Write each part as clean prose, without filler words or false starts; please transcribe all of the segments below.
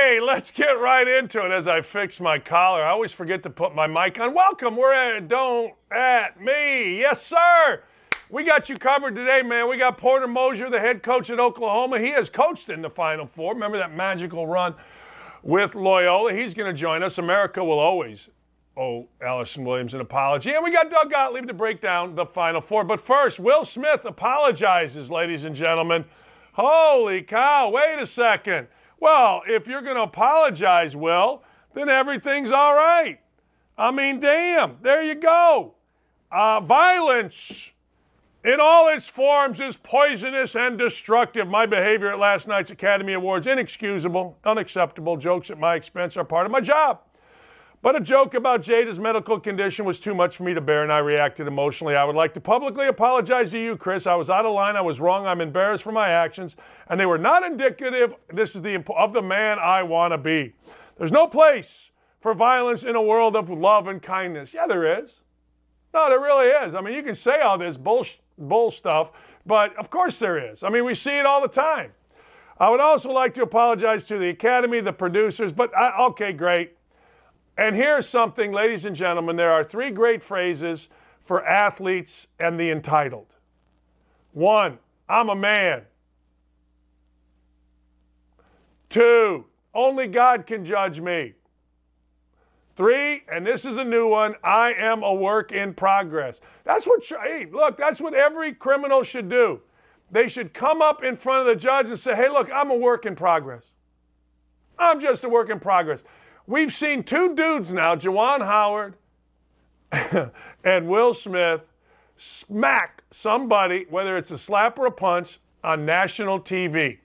Hey, let's get right into it as I fix my collar. I always forget to put my mic on. Welcome, we're at Don't At Me. Yes, sir. We got you covered today, man. We got Porter Moser, the head coach at Oklahoma. He has coached in the Final Four. Remember that magical run with Loyola? He's going to join us. America will always owe Allison Williams an apology. And we got Doug Gottlieb to break down the Final Four. But first, Will Smith apologizes, ladies and gentlemen. Holy cow, wait a second. Well, if you're going to apologize, Will, then everything's all right. I mean, damn, there you go. Violence in all its forms is poisonous and destructive. My behavior at last night's Academy Awards, inexcusable, unacceptable. Jokes at my expense are part of my job. But a joke about Jada's medical condition was too much for me to bear, and I reacted emotionally. I would like to publicly apologize to you, Chris. I was out of line. I was wrong. I'm embarrassed for my actions, and they were not indicative, of the man I want to be. There's no place for violence in a world of love and kindness. Yeah, there is. No, there really is. I mean, you can say all this bull stuff, but of course there is. I mean, we see it all the time. I would also like to apologize to the Academy, the producers, but okay, great. And here's something, ladies and gentlemen, there are three great phrases for athletes and the entitled. One, I'm a man. Two, only God can judge me. Three, and this is a new one, I am a work in progress. That's what every criminal should do. They should come up in front of the judge and say, hey, look, I'm a work in progress. I'm just a work in progress. We've seen two dudes now, Juwan Howard and Will Smith, smack somebody, whether it's a slap or a punch, on national TV.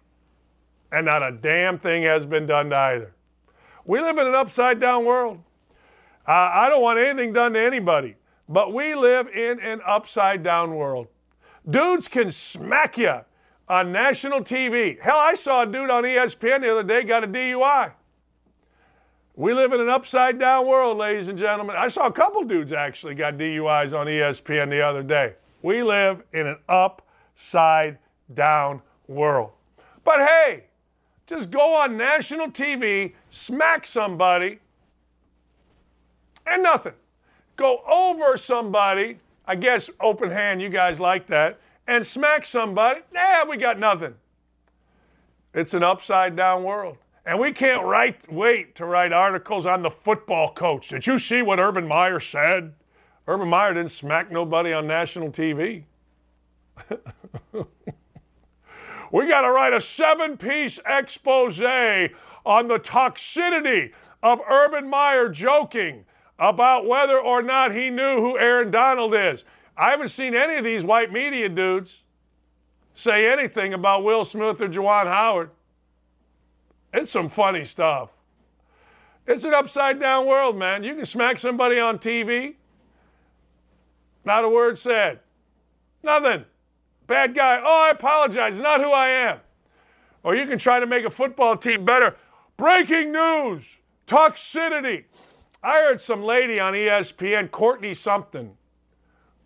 And not a damn thing has been done to either. We live in an upside-down world. I don't want anything done to anybody, but we live in an upside-down world. Dudes can smack you on national TV. Hell, I saw a dude on ESPN the other day got a DUI. We live in an upside-down world, ladies and gentlemen. I saw a couple dudes actually got DUIs on ESPN the other day. We live in an upside-down world. But hey, just go on national TV, smack somebody, and nothing. Go over somebody, I guess open hand, you guys like that, and smack somebody, we got nothing. It's an upside-down world. And we can't wait to write articles on the football coach. Did you see what Urban Meyer said? Urban Meyer didn't smack nobody on national TV. We got to write a 7-piece expose on the toxicity of Urban Meyer joking about whether or not he knew who Aaron Donald is. I haven't seen any of these white media dudes say anything about Will Smith or Juwan Howard. It's some funny stuff. It's an upside-down world, man. You can smack somebody on TV. Not a word said. Nothing. Bad guy. Oh, I apologize. Not who I am. Or you can try to make a football team better. Breaking news. Toxicity. I heard some lady on ESPN, Courtney something.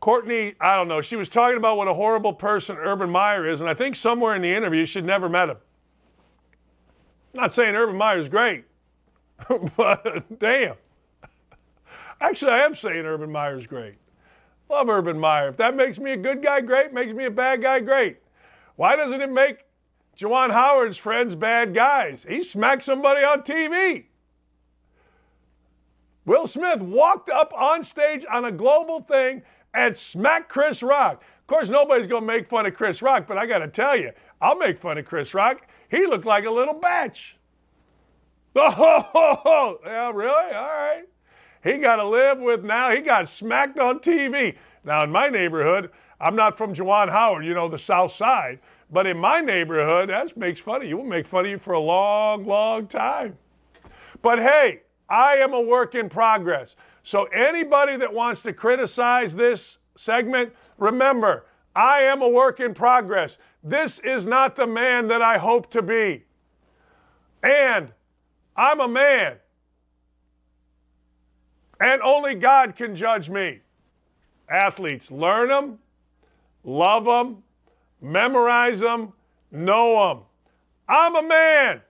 Courtney, I don't know. She was talking about what a horrible person Urban Meyer is, and I think somewhere in the interview she'd never met him. I'm not saying Urban Meyer's great, but damn. Actually, I am saying Urban Meyer's great. Love Urban Meyer. If that makes me a good guy, great. Makes me a bad guy, great. Why doesn't it make Juwan Howard's friends bad guys? He smacked somebody on TV. Will Smith walked up on stage on a global thing and smacked Chris Rock. Of course, nobody's going to make fun of Chris Rock, but I got to tell you, I'll make fun of Chris Rock. He looked like a little batch. Oh, yeah, really? All right. He got to live with now. He got smacked on TV. Now, in my neighborhood, I'm not from Juwan Howard, the South Side. But in my neighborhood, that makes fun of you. We'll make fun of you for a long, long time. But hey, I am a work in progress. So anybody that wants to criticize this segment, remember, I am a work in progress. This is not the man that I hope to be. And I'm a man. And only God can judge me. Athletes, learn them, love them, memorize them, know them. I'm a man.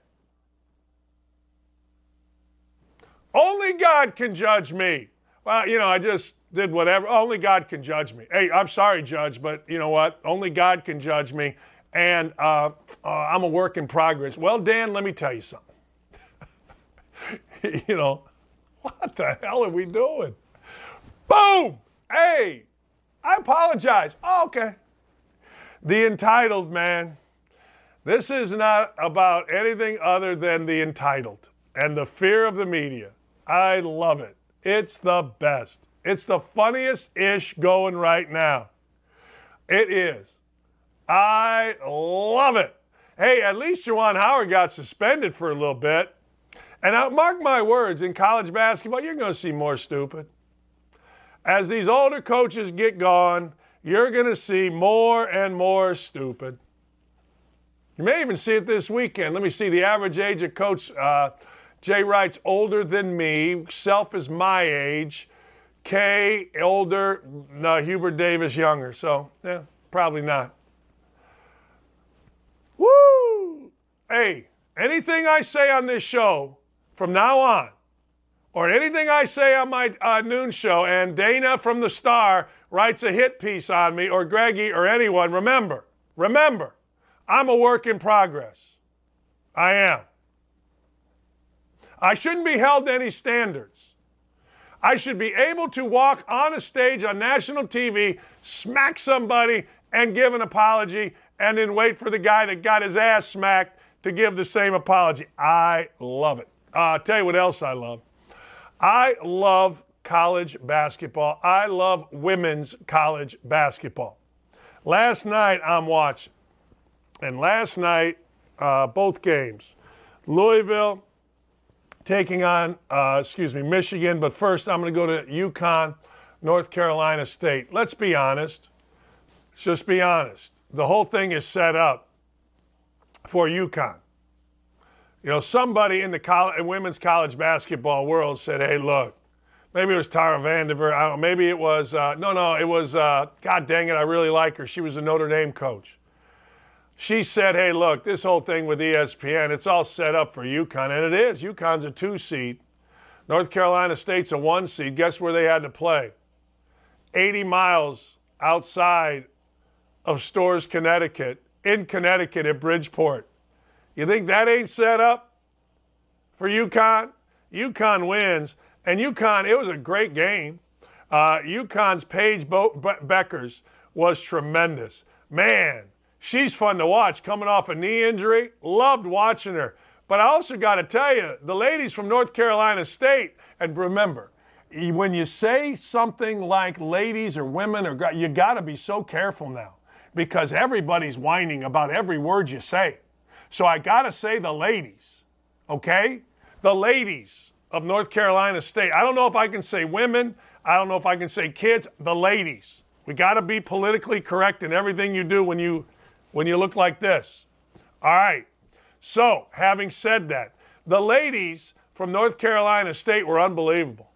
Only God can judge me. Well, I just did whatever. Only God can judge me. Hey, I'm sorry, Judge, but you know what? Only God can judge me, and I'm a work in progress. Well, Dan, let me tell you something. What the hell are we doing? Boom! Hey, I apologize. Oh, okay. The Entitled, man. This is not about anything other than the entitled and the fear of the media. I love it. It's the best. It's the funniest-ish going right now. It is. I love it. Hey, at least Juwan Howard got suspended for a little bit. And now, mark my words, in college basketball, you're going to see more stupid. As these older coaches get gone, you're going to see more and more stupid. You may even see it this weekend. Let me see. The average age of Coach Jay Wright's older than me. Self is my age. Kay, older. No, Hubert Davis, younger. So, yeah, probably not. Woo! Hey, anything I say on this show from now on, or anything I say on my noon show, and Dana from the Star writes a hit piece on me, or Greggy, or anyone, remember, I'm a work in progress. I am. I shouldn't be held to any standards. I should be able to walk on a stage on national TV, smack somebody, and give an apology, and then wait for the guy that got his ass smacked to give the same apology. I love it. I'll tell you what else I love. I love college basketball. I love women's college basketball. Last night I'm watching. And last night, both games. Louisville taking on, Michigan. But first, I'm going to go to UConn, North Carolina State. Let's be honest. Let's just be honest. The whole thing is set up for UConn. Somebody in the women's college basketball world said, hey, look, maybe it was Tara Vanderveer. I don't know, maybe it was, it was, God dang it, I really like her. She was a Notre Dame coach. She said, hey, look, this whole thing with ESPN, it's all set up for UConn. And it is. UConn's a 2 seed. North Carolina State's a 1 seed. Guess where they had to play? 80 miles outside of Storrs, Connecticut, in Connecticut at Bridgeport. You think that ain't set up for UConn? UConn wins. And UConn, it was a great game. UConn's Paige Beckers was tremendous. Man, she's fun to watch coming off a knee injury. Loved watching her. But I also got to tell you, the ladies from North Carolina State, and remember, when you say something like ladies or women, you got to be so careful now because everybody's whining about every word you say. So I got to say the ladies, okay? The ladies of North Carolina State. I don't know if I can say women. I don't know if I can say kids. The ladies. We got to be politically correct in everything you do when you look like this. All right. So, having said that, the ladies from North Carolina State were unbelievable.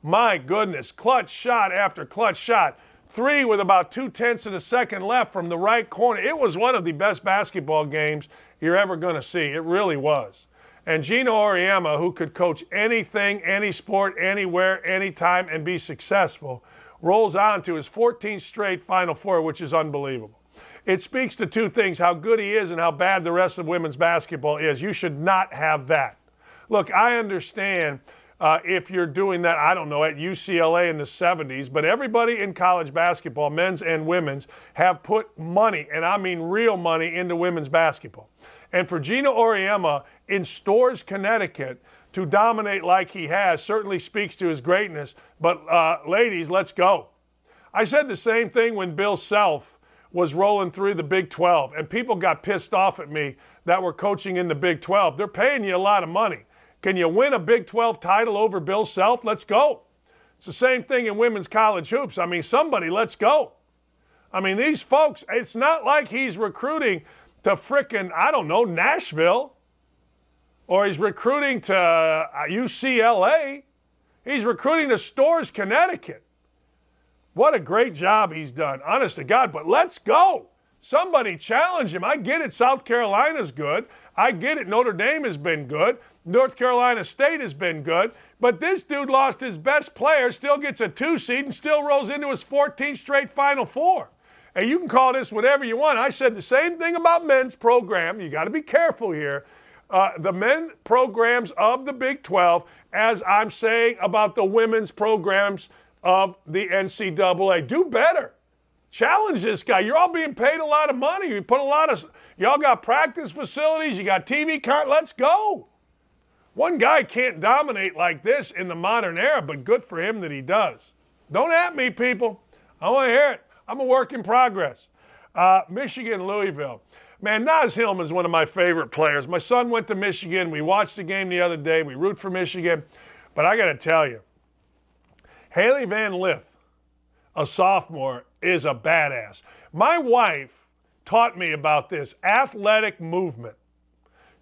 My goodness, clutch shot after clutch shot. 3 with about 0.2 of a second left from the right corner. It was one of the best basketball games you're ever going to see. It really was. And Gino Auriemma, who could coach anything, any sport, anywhere, anytime, and be successful, rolls on to his 14th straight Final Four, which is unbelievable. It speaks to 2 things, how good he is and how bad the rest of women's basketball is. You should not have that. Look, I understand if you're doing that, I don't know, at UCLA in the 70s, but everybody in college basketball, men's and women's, have put money, and I mean real money, into women's basketball. And for Gino Auriemma in Storrs, Connecticut, to dominate like he has certainly speaks to his greatness. But ladies, let's go. I said the same thing when Bill Self was rolling through the Big 12, and people got pissed off at me that were coaching in the Big 12. They're paying you a lot of money. Can you win a Big 12 title over Bill Self? Let's go. It's the same thing in women's college hoops. I mean, somebody, let's go. I mean, these folks, it's not like he's recruiting to frickin', I don't know, Nashville, or he's recruiting to UCLA. He's recruiting to Storrs, Connecticut. What a great job he's done, honest to God. But let's go. Somebody challenge him. I get it. South Carolina's good. I get it. Notre Dame has been good. North Carolina State has been good. But this dude lost his best player, still gets a 2 seed, and still rolls into his 14th straight Final Four. And you can call this whatever you want. I said the same thing about men's program. You got to be careful here. The men programs of the Big 12, as I'm saying about the women's programs of the NCAA. Do better. Challenge this guy. You're all being paid a lot of money. You put y'all got practice facilities. You got TV. Let's go. One guy can't dominate like this in the modern era, but good for him that he does. Don't at me, people. I want to hear it. I'm a work in progress. Michigan, Louisville. Man, Naz Hillman's one of my favorite players. My son went to Michigan. We watched the game the other day. We root for Michigan. But I got to tell you, Haley Van Lith, a sophomore, is a badass. My wife taught me about this athletic movement.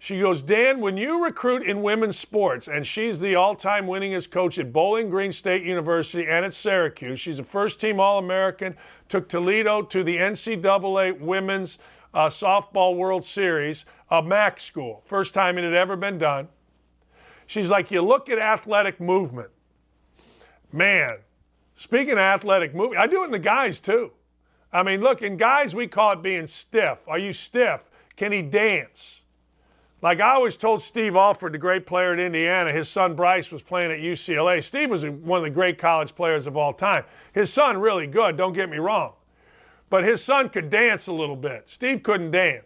She goes, Dan, when you recruit in women's sports, and she's the all-time winningest coach at Bowling Green State University and at Syracuse. She's a first-team All-American, took Toledo to the NCAA Women's Softball World Series, a MAC school. First time it had ever been done. She's like, you look at athletic movement. Man, speaking of athletic movement, I do it in the guys too. I mean, look, in guys we call it being stiff. Are you stiff? Can he dance? Like I always told Steve Alford, the great player at Indiana, his son Bryce was playing at UCLA. Steve was one of the great college players of all time. His son really good, don't get me wrong. But his son could dance a little bit. Steve couldn't dance.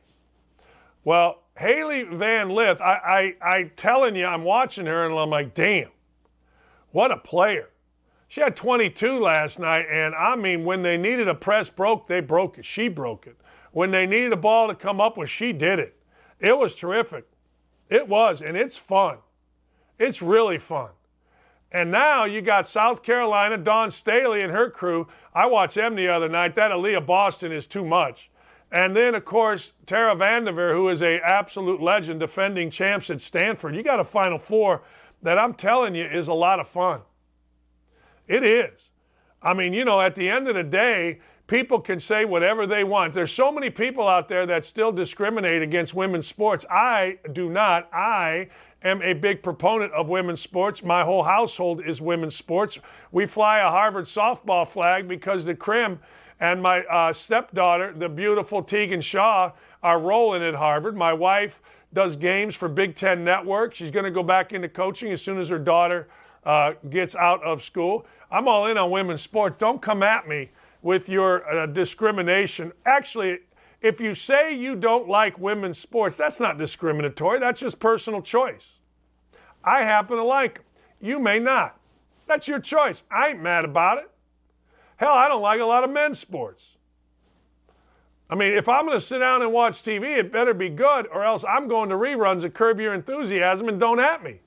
Well, Haley Van Lith, I telling you, I'm watching her and I'm like, damn, what a player. She had 22 last night, and I mean, when they needed a press broke, they broke it. She broke it. When they needed a ball to come up with, she did it. It was terrific. It was, and it's fun. It's really fun. And now you got South Carolina, Dawn Staley and her crew. I watched them the other night. That Aaliyah Boston is too much. And then, of course, Tara Vanderveer, who is an absolute legend, defending champs at Stanford. You got a Final Four that I'm telling you is a lot of fun. It is. I mean, you know, at the end of the day, people can say whatever they want. There's so many people out there that still discriminate against women's sports. I do not. I am a big proponent of women's sports. My whole household is women's sports. We fly a Harvard softball flag because the Crim and my stepdaughter, the beautiful Tegan Shaw, are rolling at Harvard. My wife does games for Big Ten Network. She's going to go back into coaching as soon as her daughter gets out of school. I'm all in on women's sports. Don't come at me with your discrimination. Actually, if you say you don't like women's sports, that's not discriminatory. That's just personal choice. I happen to like them. You may not. That's your choice. I ain't mad about it. Hell, I don't like a lot of men's sports. I mean, if I'm going to sit down and watch TV, it better be good, or else I'm going to reruns of Curb Your Enthusiasm and don't at me.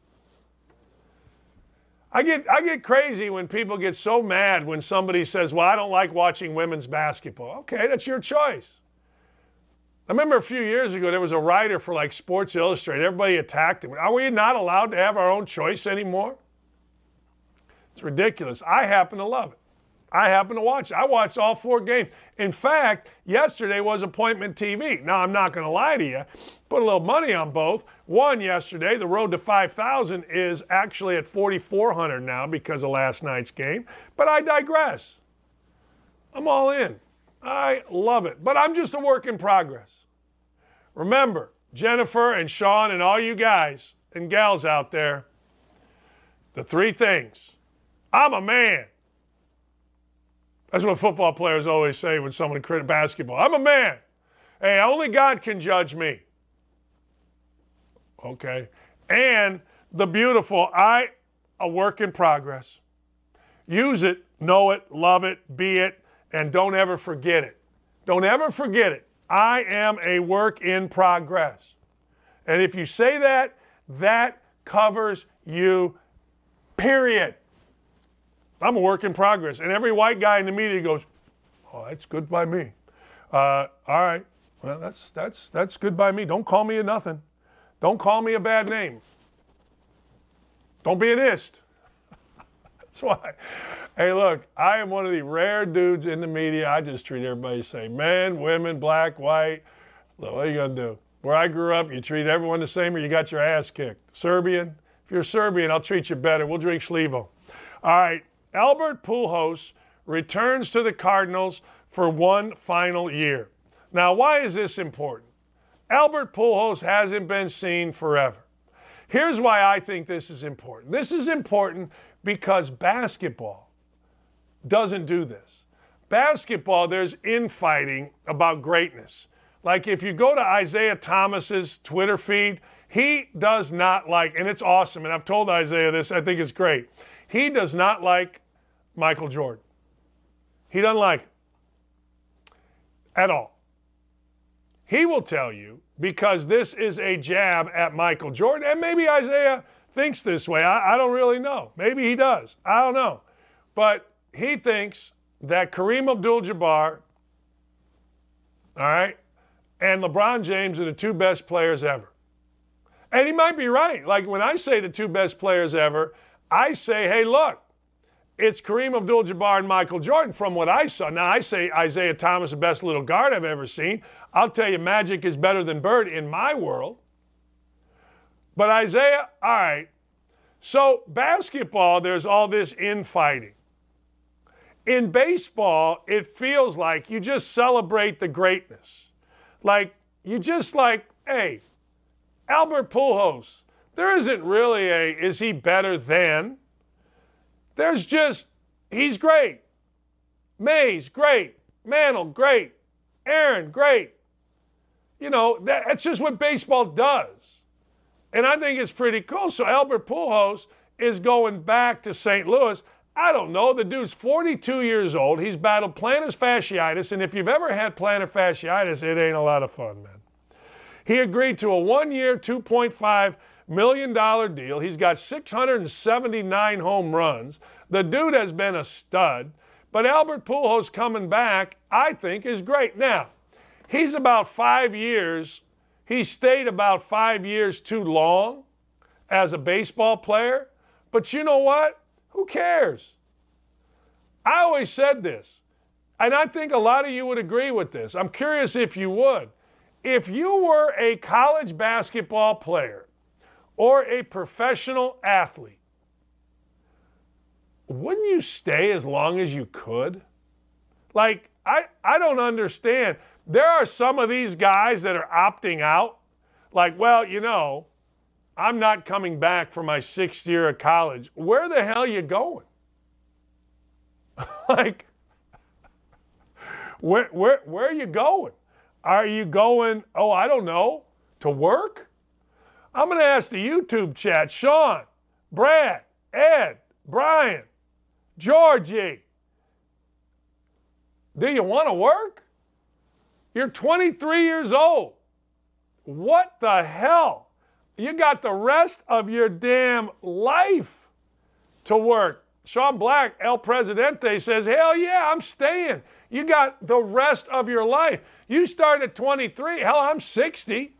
I get crazy when people get so mad when somebody says, well, I don't like watching women's basketball. Okay, that's your choice. I remember a few years ago, there was a writer for like Sports Illustrated. Everybody attacked him. Are we not allowed to have our own choice anymore? It's ridiculous. I happen to love it. I happen to watch it. I watched all 4 games. In fact, yesterday was appointment TV. Now, I'm not going to lie to you. Put a little money on both. One yesterday, the road to 5,000 is actually at 4,400 now because of last night's game. But I digress. I'm all in. I love it. But I'm just a work in progress. Remember, Jennifer and Sean and all you guys and gals out there, the 3 things. I'm a man. That's what football players always say when someone critiques basketball. I'm a man. Hey, only God can judge me. Okay. And the beautiful, a work in progress. Use it, know it, love it, be it, and don't ever forget it. Don't ever forget it. I am a work in progress. And if you say that, that covers you, period. I'm a work in progress. And every white guy in the media goes, oh, that's good by me. All right. Well, that's good by me. Don't call me a nothing. Don't call me a bad name. Don't be an ist. That's why. Hey, look, I am one of the rare dudes in the media. I just treat everybody the same. Men, women, black, white. Look, what are you going to do? Where I grew up, you treat everyone the same or you got your ass kicked. Serbian? If you're Serbian, I'll treat you better. We'll drink Schlevo. All right, Albert Pujols returns to the Cardinals for one final year. Now, why is this important? Albert Pujols hasn't been seen forever. Here's why I think this is important. This is important because basketball doesn't do this. Basketball, there's infighting about greatness. Like if you go to Isaiah Thomas's Twitter feed, he does not like, and it's awesome, and I've told Isaiah this, I think it's great. He does not like Michael Jordan. He doesn't like him at all. He will tell you, because this is a jab at Michael Jordan, and maybe Isaiah thinks this way. I don't really know. Maybe he does. I don't know. But he thinks that Kareem Abdul-Jabbar, all right, and LeBron James are the two best players ever. And he might be right. Like when I say the two best players ever, I say, hey, look, it's Kareem Abdul-Jabbar and Michael Jordan from what I saw. Now, I say Isaiah Thomas, the best little guard I've ever seen. I'll tell you, Magic is better than Bird in my world. But Isaiah, all right. So basketball, there's all this infighting. In baseball, it feels like you just celebrate the greatness. Like, you just like, hey, Albert Pujols, there isn't really a, is he better than? There's just, he's great. Mays, great. Mantle, great. Aaron, great. You know, that's just what baseball does. And I think it's pretty cool. So Albert Pujols is going back to St. Louis. I don't know. The dude's 42 years old. He's battled plantar fasciitis. And if you've ever had plantar fasciitis, it ain't a lot of fun, man. He agreed to a one-year, $2.5 million deal. He's got 679 home runs. The dude has been a stud. But Albert Pujols coming back, I think, is great. Now, he's about 5 years. He stayed about 5 years too long as a baseball player. But you know what? Who cares? I always said this, and I think a lot of you would agree with this. I'm curious if you would. If you were a college basketball player or a professional athlete, wouldn't you stay as long as you could? Like, I don't understand. There are some of these guys that are opting out. Like, well, you know, I'm not coming back for my 6th year of college. Where the hell are you going? Like, where are you going? Are you going, oh, I don't know, to work? I'm going to ask the YouTube chat, Sean, Brad, Ed, Brian, Georgie, do you want to work? You're 23 years old. What the hell? You got the rest of your damn life to work. Sean Black, El Presidente, says, hell yeah, I'm staying. You got the rest of your life. You start at 23. Hell, I'm 60.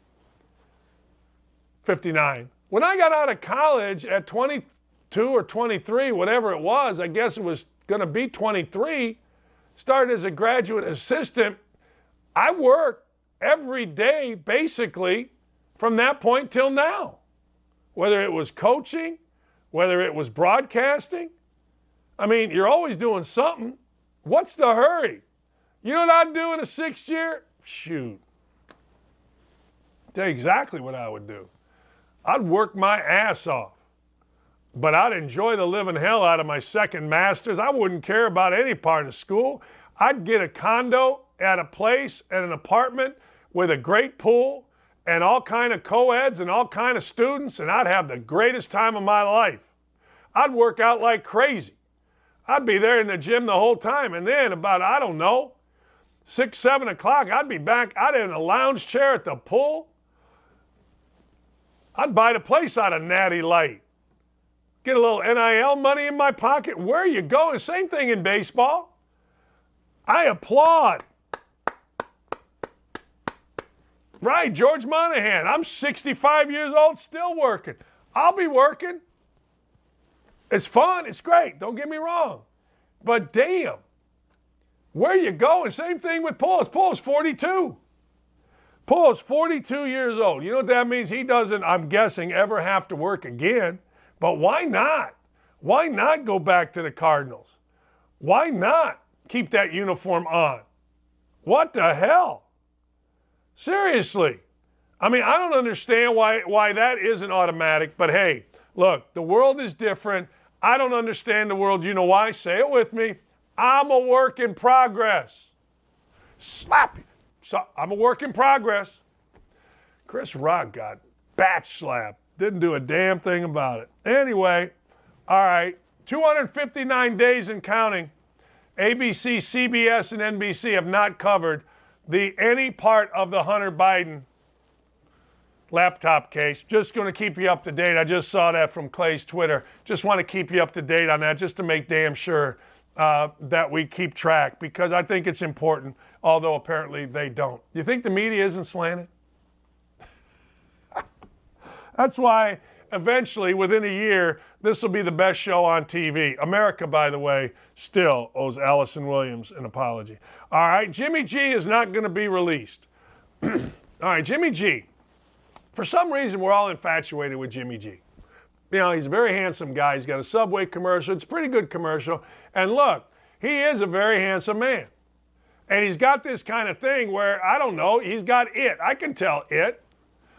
59. When I got out of college at 22 or 23, whatever it was, I guess it was going to be 23, started as a graduate assistant. I worked every day, basically, from that point till now. Whether it was coaching, whether it was broadcasting. I mean, you're always doing something. What's the hurry? You know what I'd do in a 6th year? Shoot. Tell you exactly what I would do. I'd work my ass off. But I'd enjoy the living hell out of my second master's. I wouldn't care about any part of school. I'd get a condo at a place, at an apartment with a great pool and all kind of co-eds and all kind of students, and I'd have the greatest time of my life. I'd work out like crazy. I'd be there in the gym the whole time, and then about, I don't know, 6, 7 o'clock, I'd be back. I'd in a lounge chair at the pool. I'd buy the place out of Natty Light. Get a little NIL money in my pocket. Where are you going? Same thing in baseball. I applaud. Right, George Monahan. I'm 65 years old, still working. I'll be working. It's fun. It's great. Don't get me wrong. But damn, where you going? Same thing with Pujols. Pujols 42. Pujols 42 years old. You know what that means? He doesn't, I'm guessing, ever have to work again. But why not? Why not go back to the Cardinals? Why not keep that uniform on? What the hell? Seriously. I mean, I don't understand why that isn't automatic, but hey, look, the world is different. I don't understand the world. You know why? Say it with me. I'm a work in progress. Slap you. So I'm a work in progress. Chris Rock got batch slapped. Didn't do a damn thing about it. Anyway, all right, 259 days and counting. ABC, CBS, and NBC have not covered any part of the Hunter Biden laptop case. Just going to keep you up to date. I just saw that from Clay's Twitter. Just want to keep you up to date on that just to make damn sure that we keep track, because I think it's important, although apparently they don't. You think the media isn't slanted? That's why eventually, within a year, this will be the best show on TV. America, by the way, still owes Allison Williams an apology. All right, Jimmy G is not going to be released. All right, Jimmy G. For some reason, we're all infatuated with Jimmy G. You know, he's a very handsome guy. He's got a Subway commercial. It's a pretty good commercial. And look, he is a very handsome man. And he's got this kind of thing where, I don't know, he's got it. I can tell it.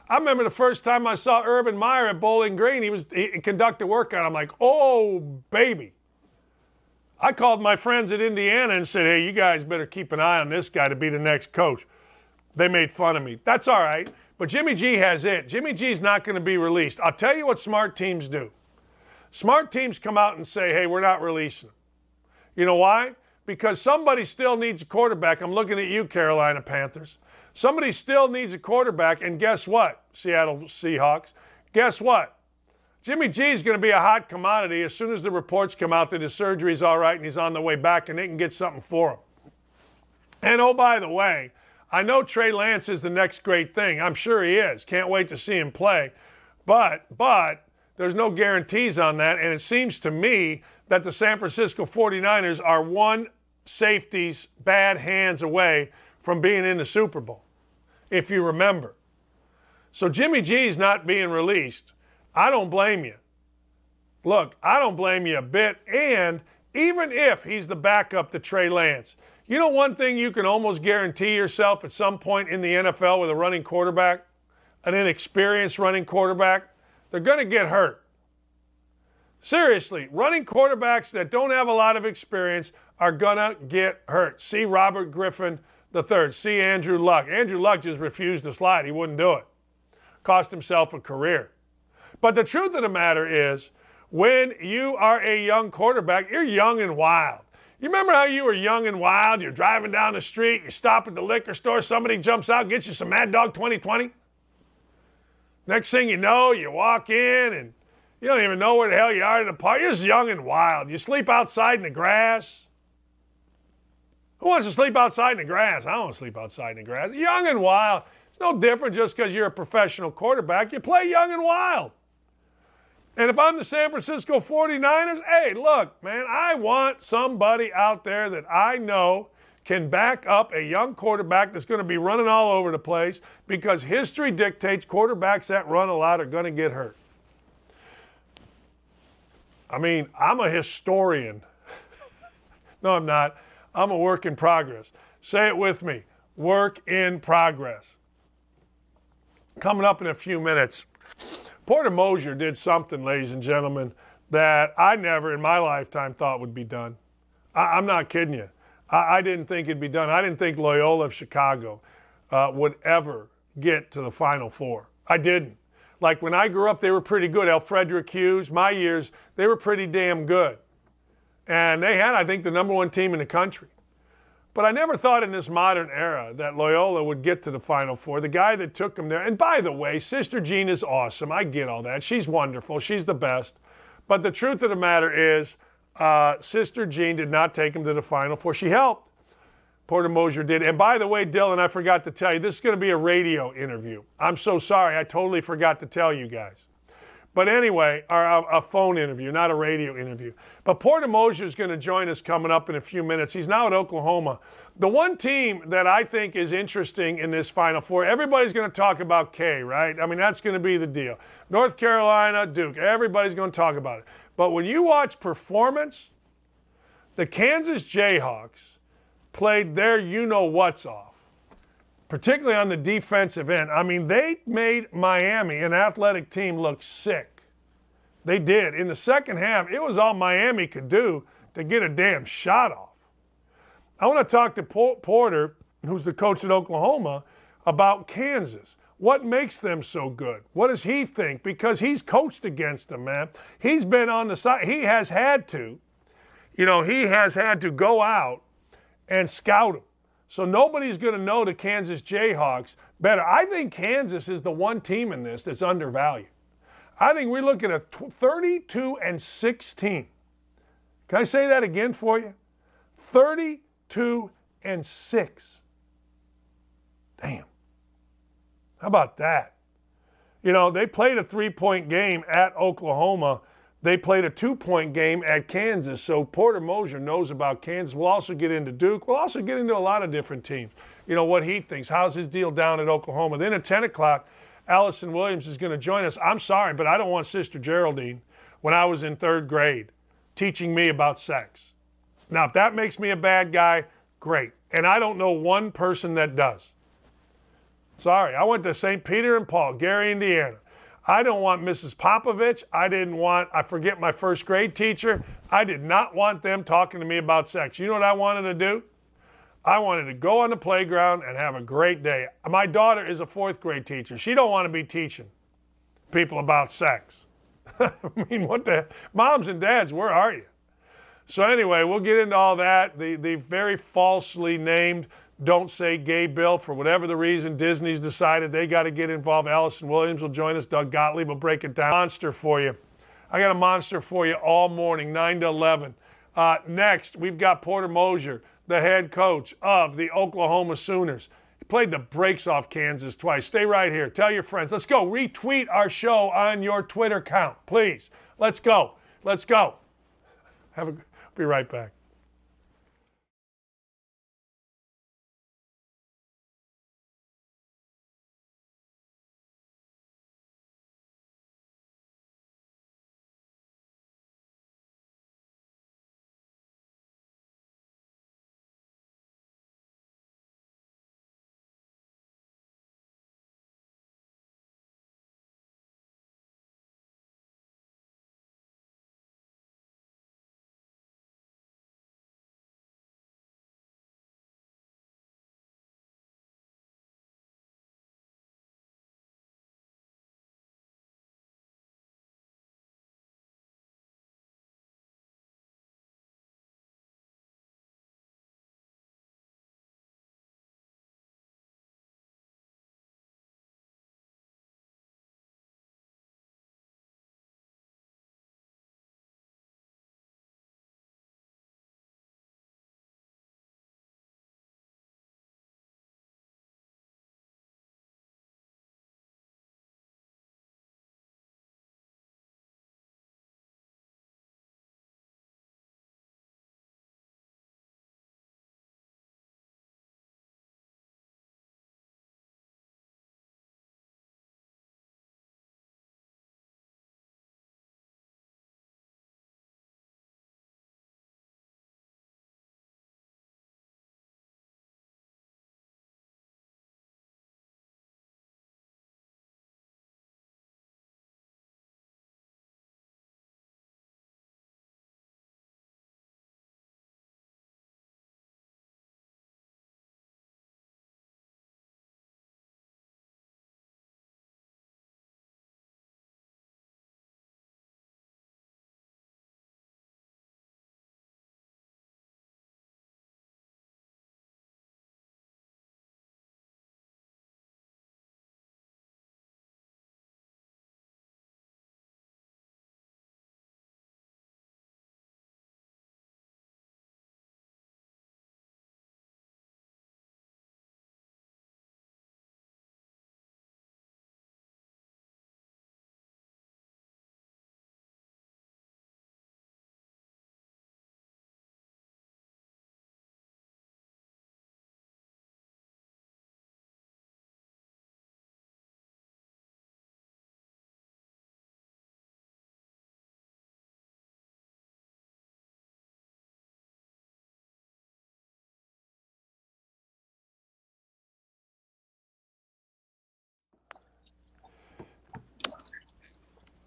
I remember the first time I saw Urban Meyer at Bowling Green. He conducted workout. I'm like, oh, baby. I called my friends at Indiana and said, hey, you guys better keep an eye on this guy to be the next coach. They made fun of me. That's all right. But Jimmy G has it. Jimmy G's not going to be released. I'll tell you what smart teams do. Smart teams come out and say, hey, we're not releasing him. You know why? Because somebody still needs a quarterback. I'm looking at you, Carolina Panthers. Somebody still needs a quarterback, and guess what, Seattle Seahawks? Guess what? Jimmy G is going to be a hot commodity as soon as the reports come out that his surgery's all right and he's on the way back and they can get something for him. And oh, by the way, I know Trey Lance is the next great thing. I'm sure he is. Can't wait to see him play. But there's no guarantees on that, and it seems to me that the San Francisco 49ers are one safety's bad hands away from being in the Super Bowl, if you remember. So Jimmy G's not being released. I don't blame you. Look, I don't blame you a bit. And even if he's the backup to Trey Lance, you know one thing you can almost guarantee yourself at some point in the NFL with a running quarterback, an inexperienced running quarterback, they're going to get hurt. Seriously, running quarterbacks that don't have a lot of experience are going to get hurt. See Robert Griffin III. See Andrew Luck. Andrew Luck just refused to slide. He wouldn't do it. Cost himself a career. But the truth of the matter is, when you are a young quarterback, you're young and wild. You remember how you were young and wild? You're driving down the street, you stop at the liquor store, somebody jumps out, gets you some Mad Dog 2020. Next thing you know, you walk in and you don't even know where the hell you are in the park. You're just young and wild. You sleep outside in the grass. Who wants to sleep outside in the grass? I don't want to sleep outside in the grass. Young and wild. It's no different just because you're a professional quarterback. You play young and wild. And if I'm the San Francisco 49ers, hey, look, man, I want somebody out there that I know can back up a young quarterback that's going to be running all over the place, because history dictates quarterbacks that run a lot are going to get hurt. I mean, I'm a historian. No, I'm not. I'm a work in progress. Say it with me. Work in progress. Coming up in a few minutes, Porter Moser did something, ladies and gentlemen, that I never in my lifetime thought would be done. I'm not kidding you. I didn't think it'd be done. I didn't think Loyola of Chicago would ever get to the Final Four. I didn't. Like when I grew up, they were pretty good. L. Frederick Hughes, my years, they were pretty damn good. And they had, I think, the number one team in the country. But I never thought in this modern era that Loyola would get to the Final Four. The guy that took them there, and by the way, Sister Jean is awesome. I get all that. She's wonderful. She's the best. But the truth of the matter is, Sister Jean did not take him to the Final Four. She helped. Porter Moser did. And by the way, Dylan, I forgot to tell you, this is going to be a radio interview. I'm so sorry. I totally forgot to tell you guys. But anyway, or a phone interview, not a radio interview. But Porter Moser is going to join us coming up in a few minutes. He's now at Oklahoma. The one team that I think is interesting in this Final Four, everybody's going to talk about K, right? I mean, that's going to be the deal. North Carolina, Duke, everybody's going to talk about it. But when you watch performance, the Kansas Jayhawks played their you-know-what's off, particularly on the defensive end. I mean, they made Miami, an athletic team, look sick. They did. In the second half, it was all Miami could do to get a damn shot off. I want to talk to Porter, who's the coach at Oklahoma, about Kansas. What makes them so good? What does he think? Because he's coached against them, man. He's been on the side. He has had to, he has had to go out and scout them. So nobody's going to know the Kansas Jayhawks better. I think Kansas is the one team in this that's undervalued. I think we look at a 32-16. Can I say that again for you? 32-6. Damn. How about that? They played a 3-point game at Oklahoma. They played a 2-point game at Kansas. So Porter Moser knows about Kansas. We'll also get into Duke. We'll also get into a lot of different teams. What he thinks. How's his deal down at Oklahoma? Then at 10 o'clock, Allison Williams is going to join us. I'm sorry, but I don't want Sister Geraldine, when I was in 3rd grade, teaching me about sex. Now, if that makes me a bad guy, great. And I don't know one person that does. Sorry, I went to St. Peter and Paul, Gary, Indiana. I don't want Mrs. Popovich. I forget my 1st grade teacher. I did not want them talking to me about sex. You know what I wanted to do? I wanted to go on the playground and have a great day. My daughter is a 4th grade teacher. She don't want to be teaching people about sex. I mean, what the moms and dads, where are you? So anyway, we'll get into all that. The very falsely named Don't Say Gay bill, for whatever the reason, Disney's decided they got to get involved. Allison Williams will join us. Doug Gottlieb will break it down. Monster for you. I got a monster for you all morning, 9 to 11. Next, we've got Porter Moser, the head coach of the Oklahoma Sooners. He played the brakes off Kansas twice. Stay right here. Tell your friends. Let's go. Retweet our show on your Twitter account, please. Let's go. Let's go. Be right back.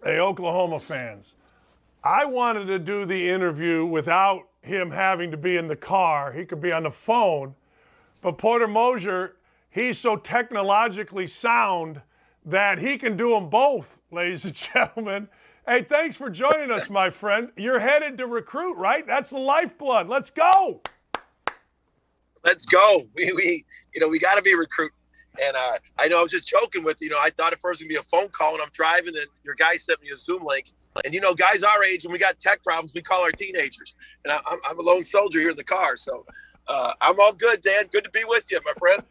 Hey, Oklahoma fans, I wanted to do the interview without him having to be in the car. He could be on the phone. But Porter Moser, he's so technologically sound that he can do them both, ladies and gentlemen. Hey, thanks for joining us, my friend. You're headed to recruit, right? That's the lifeblood. Let's go. Let's go. We got to be recruiting. And I know I was just joking with, I thought at first it was going to be a phone call when I'm driving, and your guy sent me a Zoom link. And, guys our age, when we got tech problems, we call our teenagers. And I'm a lone soldier here in the car. So I'm all good, Dan. Good to be with you, my friend.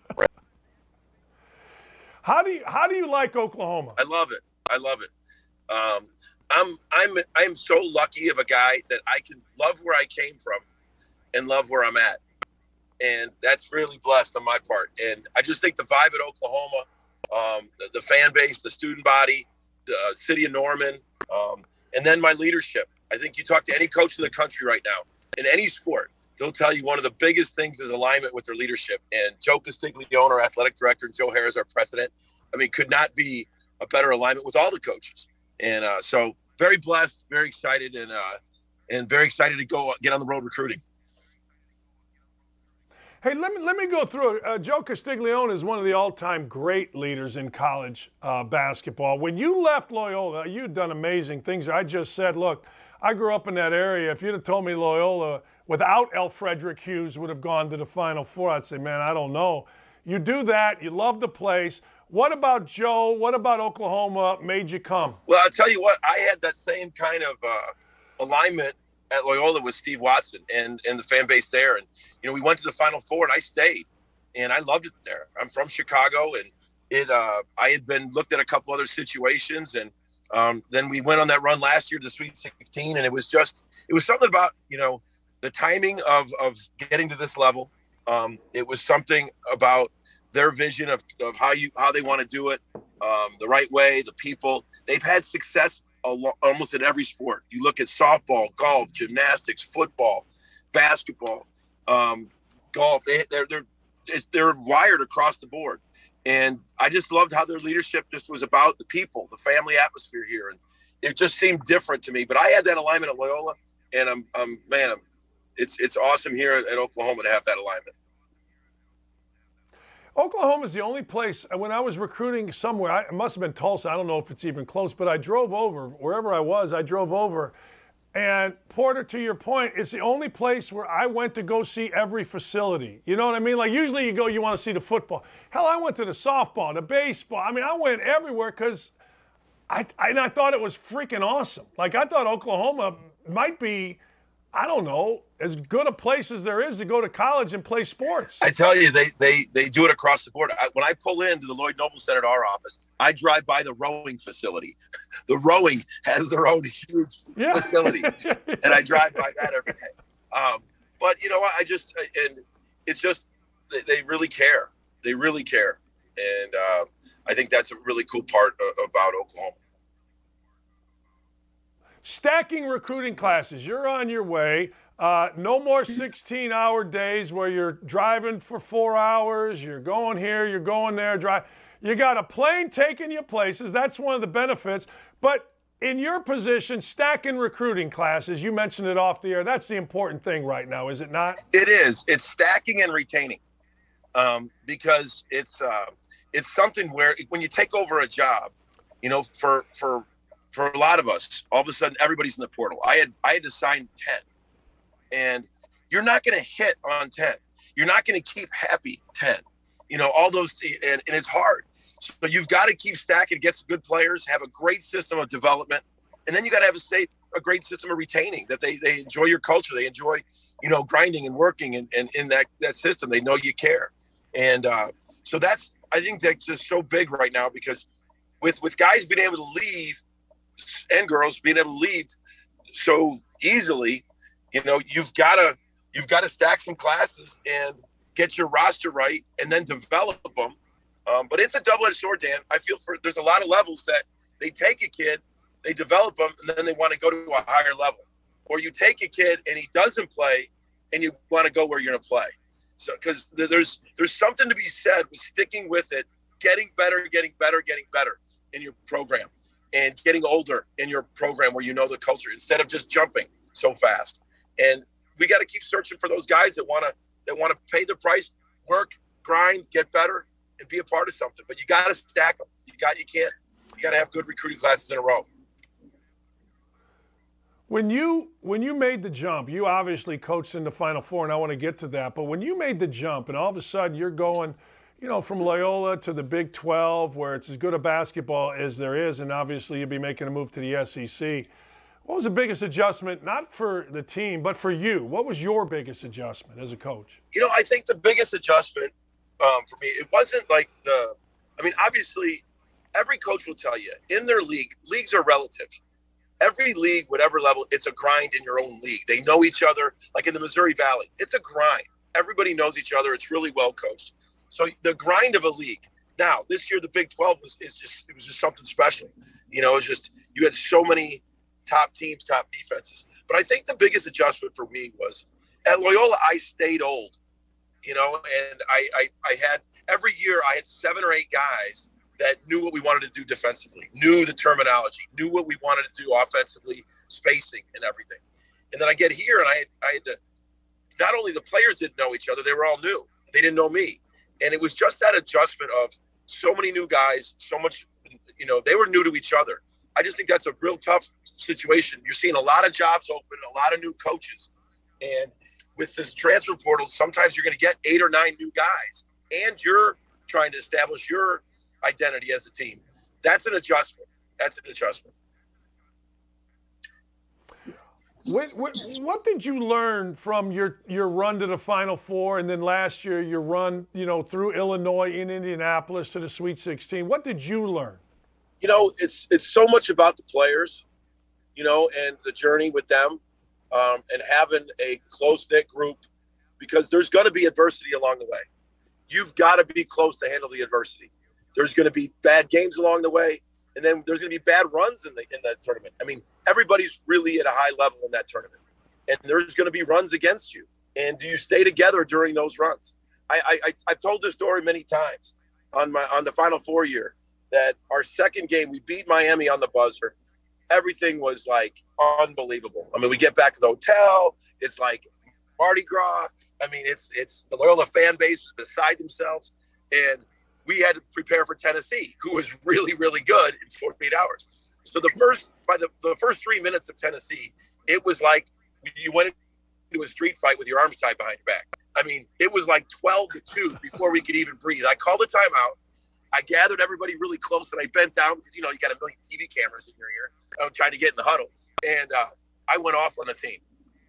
How do you like Oklahoma? I love it. I love it. I'm so lucky of a guy that I can love where I came from and love where I'm at. And that's really blessed on my part. And I just think the vibe at Oklahoma, the fan base, the student body, the city of Norman, and then my leadership. I think you talk to any coach in the country right now, in any sport, they'll tell you one of the biggest things is alignment with their leadership. And Joe Castiglione, our athletic director, and Joe Harris, our president, could not be a better alignment with all the coaches. And so very blessed, very excited, and very excited to go get on the road recruiting. Hey, let me go through it. Joe Castiglione is one of the all-time great leaders in college basketball. When you left Loyola, you'd done amazing things. I just said, look, I grew up in that area. If you'd have told me Loyola without L. Frederick Hughes would have gone to the Final Four, I'd say, man, I don't know. You do that. You love the place. What about Joe? What about Oklahoma made you come? Well, I'll tell you what. I had that same kind of alignment at Loyola with Steve Watson and the fan base there. And, we went to the Final Four, and I stayed, and I loved it there. I'm from Chicago, and I had been looked at a couple other situations, and then we went on that run last year to the Sweet 16, and it was something about, the timing of getting to this level. It was something about their vision of how they want to do it, the right way, the people. They've had success almost in every sport. You look at softball, golf, gymnastics, football, basketball, golf. They're wired across the board, and I just loved how their leadership just was about the people, the family atmosphere here, and it just seemed different to me. But I had that alignment at Loyola, and it's awesome here at Oklahoma to have that alignment. Oklahoma is the only place, when I was recruiting somewhere, it must have been Tulsa, I don't know if it's even close, but I drove over, wherever I was, I drove over. And Porter, to your point, it's the only place where I went to go see every facility. You know what I mean? Like usually you want to see the football. Hell, I went to the softball, the baseball. I went everywhere because I thought it was freaking awesome. Like I thought Oklahoma might be, I don't know, as good a place as there is to go to college and play sports. I tell you, they do it across the board. When I pull into the Lloyd Noble Center at our office, I drive by the rowing facility. The rowing has their own huge facility, and I drive by that every day. But you know what? It's just they really care. They really care, and I think that's a really cool part about Oklahoma. Stacking recruiting classes. You're on your way. No more 16-hour days where you're driving for 4 hours. You're going here, you're going there. You got a plane taking you places. That's one of the benefits. But in your position, stacking recruiting classes, you mentioned it off the air. That's the important thing right now, is it not? It is. It's stacking and retaining, because it's something where when you take over a job, for a lot of us, all of a sudden everybody's in the portal. I had to sign 10, and you're not going to hit on 10. You're not going to keep happy 10. All those, and it's hard. So you've got to keep stacking, get some good players, have a great system of development, and then you got to have a great system of retaining, that they enjoy your culture, they enjoy grinding and working, and in that system they know you care, and so I think that's just so big right now, because with guys being able to leave and girls being able to leave so easily, you've got to stack some classes and get your roster right, and then develop them. But it's a double-edged sword, Dan. I feel there's a lot of levels that they take a kid, they develop them, and then they want to go to a higher level. Or you take a kid and he doesn't play, and you want to go where you're going to play. So, because there's something to be said with sticking with it, getting better in your program. and getting older in your program where you know the culture instead of just jumping so fast. And we got to keep searching for those guys that want to pay the price, work, grind, get better, and be a part of something. But you got to stack them. You got to have good recruiting classes in a row. When you made the jump, you obviously coached in the Final Four, and I want to get to that. But when you made the jump, and all of a sudden you're going, from Loyola to the Big 12, where it's as good a basketball as there is, and obviously you'll be making a move to the SEC. What was the biggest adjustment, not for the team, but for you? What was your biggest adjustment as a coach? I think the biggest adjustment for me, it wasn't like obviously every coach will tell you in their leagues are relative. Every league, whatever level, it's a grind in your own league. They know each other, like in the Missouri Valley. It's a grind. Everybody knows each other. It's really well coached. So the grind of a league. Now, this year, the Big 12 was just something special. It's just you had so many top teams, top defenses. But I think the biggest adjustment for me was at Loyola, I stayed old, and I had every year I had 7 or 8 guys that knew what we wanted to do defensively, knew the terminology, knew what we wanted to do offensively, spacing and everything. And then I get here and I had to, not only the players didn't know each other, they were all new. They didn't know me. And it was just that adjustment of so many new guys, so much, they were new to each other. I just think that's a real tough situation. You're seeing a lot of jobs open, a lot of new coaches. And with this transfer portal, sometimes you're going to get 8 or 9 new guys, and you're trying to establish your identity as a team. That's an adjustment. What did you learn from your run to the Final Four, and then last year your run, through Illinois in Indianapolis to the Sweet 16? What did you learn? It's so much about the players, and the journey with them, and having a close-knit group, because there's going to be adversity along the way. You've got to be close to handle the adversity. There's going to be bad games along the way, and then there's going to be bad runs in that tournament. I mean, everybody's really at a high level in that tournament, and there's going to be runs against you. And do you stay together during those runs? I've told this story many times on the Final Four year, that our second game, we beat Miami on the buzzer. Everything was like unbelievable. I mean, we get back to the hotel. It's like Mardi Gras. I mean, it's the Loyola fan base was beside themselves. And we had to prepare for Tennessee, who was really, really good in 48 hours. So the first 3 minutes of Tennessee, it was like you went into a street fight with your arms tied behind your back. I mean, it was like 12-2 before we could even breathe. I called a timeout. I gathered everybody really close, and I bent down because, you got a million TV cameras in your ear. I'm trying to get in the huddle. And I went off on the team.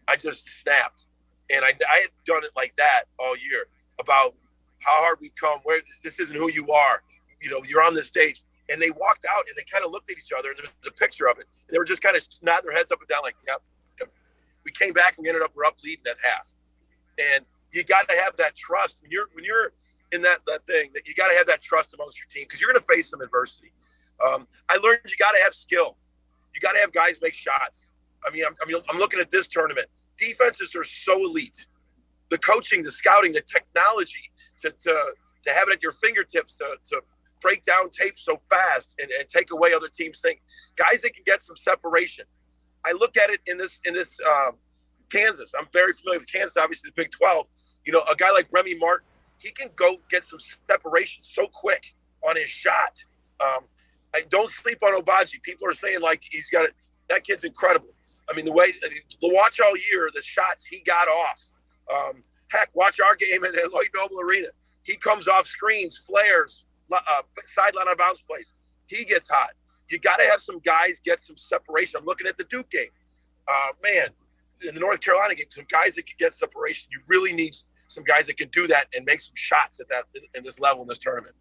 I just snapped. And I had done it like that all year, about how hard we've come, where this isn't who you are. You're on this stage. And they walked out, and they kind of looked at each other, and there's a picture of it. And they were just kind of nodding their heads up and down like, yep. We came back, and we're up leading at half. And you got to have that trust. When you're in that thing, that you got to have that trust amongst your team, because you're going to face some adversity. I learned you got to have skill. You got to have guys make shots. I'm looking at this tournament. Defenses are so elite. The coaching, the scouting, the technology to have it at your fingertips to break down tape so fast and take away other teams' things. Guys that can get some separation. I look at it in this Kansas. I'm very familiar with Kansas, obviously the Big 12. A guy like Remy Martin, he can go get some separation so quick on his shot. I don't sleep on Obagi. People are saying like he's got it. That kid's incredible. I mean, the watch all year, the shots he got off. Heck, watch our game at Lloyd Noble Arena. He comes off screens, flares, sideline on bounce plays. He gets hot. You got to have some guys get some separation. I'm looking at the Duke game. Man, in the North Carolina game, some guys that can get separation. You really need some guys that can do that and make some shots at that in this level in this tournament.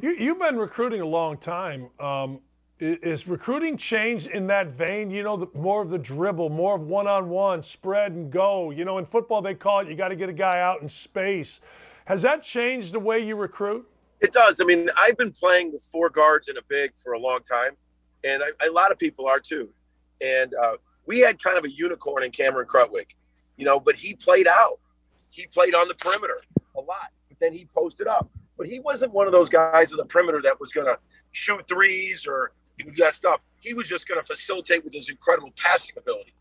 You've been recruiting a long time. Is recruiting changed in that vein? More of the dribble, more of one-on-one, spread and go. In football they call it, you got to get a guy out in space. Has that changed the way you recruit? It does. I mean, I've been playing with 4 guards and a big for a long time, and a lot of people are too. And we had kind of a unicorn in Cameron Krutwig, but he played out. He played on the perimeter a lot, but then he posted up. But he wasn't one of those guys on the perimeter that was going to shoot threes or do that stuff. He was just going to facilitate with his incredible passing ability.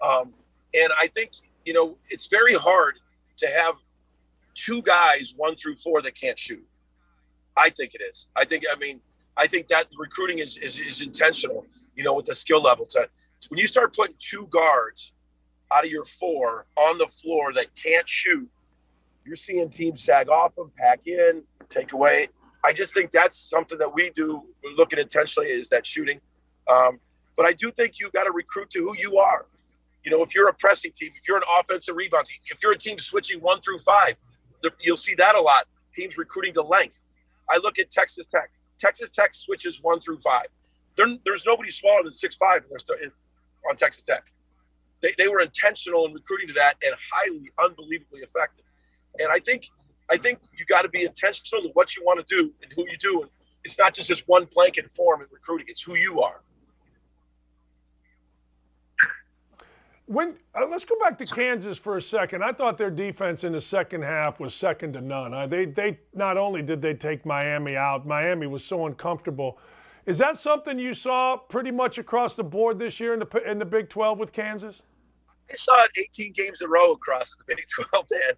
And I think, it's very hard to have two guys 1 through 4 that can't shoot. I think it is. I think that recruiting is intentional, with the skill level. When you start putting 2 guards out of your 4 on the floor that can't shoot, you're seeing teams sag off them, pack in, take away. I just think that's something that we do. We're looking intentionally is that shooting. But I do think you got to recruit to who you are. If you're a pressing team, if you're an offensive rebound team, if you're a team switching 1 through 5, you'll see that a lot. Teams recruiting to length. I look at Texas Tech. Texas Tech switches 1 through 5. There's nobody smaller than 6'5" on Texas Tech. They were intentional in recruiting to that and highly, unbelievably effective. And I think you got to be intentional to what you want to do and who you do. And it's not just this one blanket form in recruiting. It's who you are. Let's go back to Kansas for a second. I thought their defense in the second half was second to none. They not only did they take Miami out, Miami was so uncomfortable. Is that something you saw pretty much across the board this year in the Big 12 with Kansas? I saw it 18 games in a row across the Big 12, man.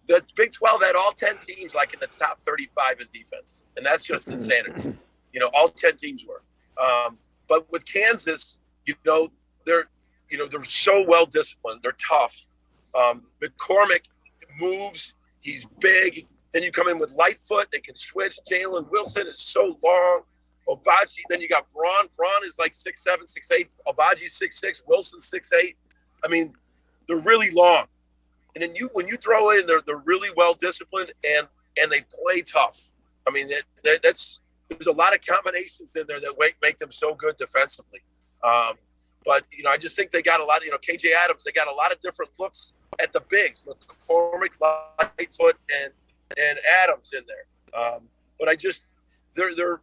The Big 12 had all 10 teams like in the top 35 in defense, and that's just insanity. All 10 teams were. But with Kansas, they're so well disciplined. They're tough. McCormick moves. He's big. Then you come in with Lightfoot. They can switch. Jalen Wilson is so long. Obaji. Then you got Braun. Braun is like 6'7", 6'8". Obaji's 6'6". Wilson's 6'8". I mean, they're really long. And then when you throw in, they're really well disciplined and they play tough. I mean, there's a lot of combinations in there that make them so good defensively. But I just think they got a lot of KJ Adams. They got a lot of different looks at the bigs. McCormick, Lightfoot, and Adams in there. But they're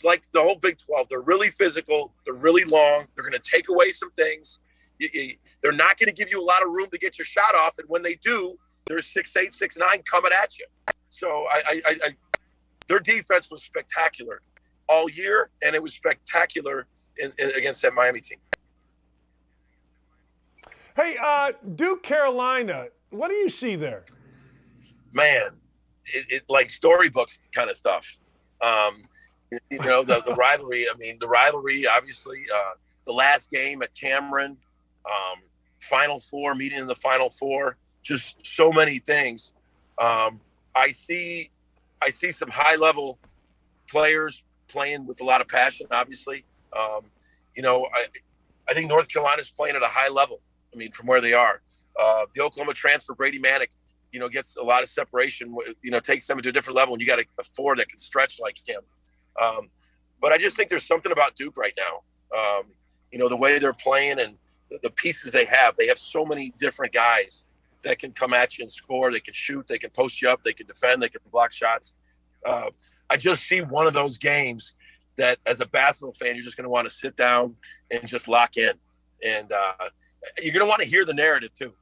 like the whole Big 12. They're really physical. They're really long. They're going to take away some things. They're not going to give you a lot of room to get your shot off. And when they do, they're 6'8", 6'9" coming at you. So their defense was spectacular all year, and it was spectacular against that Miami team. Hey, Duke, Carolina, what do you see there? Man, it like storybooks kind of stuff. The rivalry. I mean, the rivalry, obviously, the last game at Cameron, Final Four, meeting in the Final Four, just so many things. I see some high-level players playing with a lot of passion, obviously. I think North Carolina's playing at a high level, I mean, from where they are. The Oklahoma transfer, Brady Manick, gets a lot of separation, takes them to a different level, and you got a four that can stretch like him. But I just think there's something about Duke right now. The way they're playing and the pieces they have so many different guys that can come at you and score. They can shoot, they can post you up, they can defend, they can block shots. I just see one of those games that as a basketball fan, you're just going to want to sit down and just lock in. And you're going to want to hear the narrative too.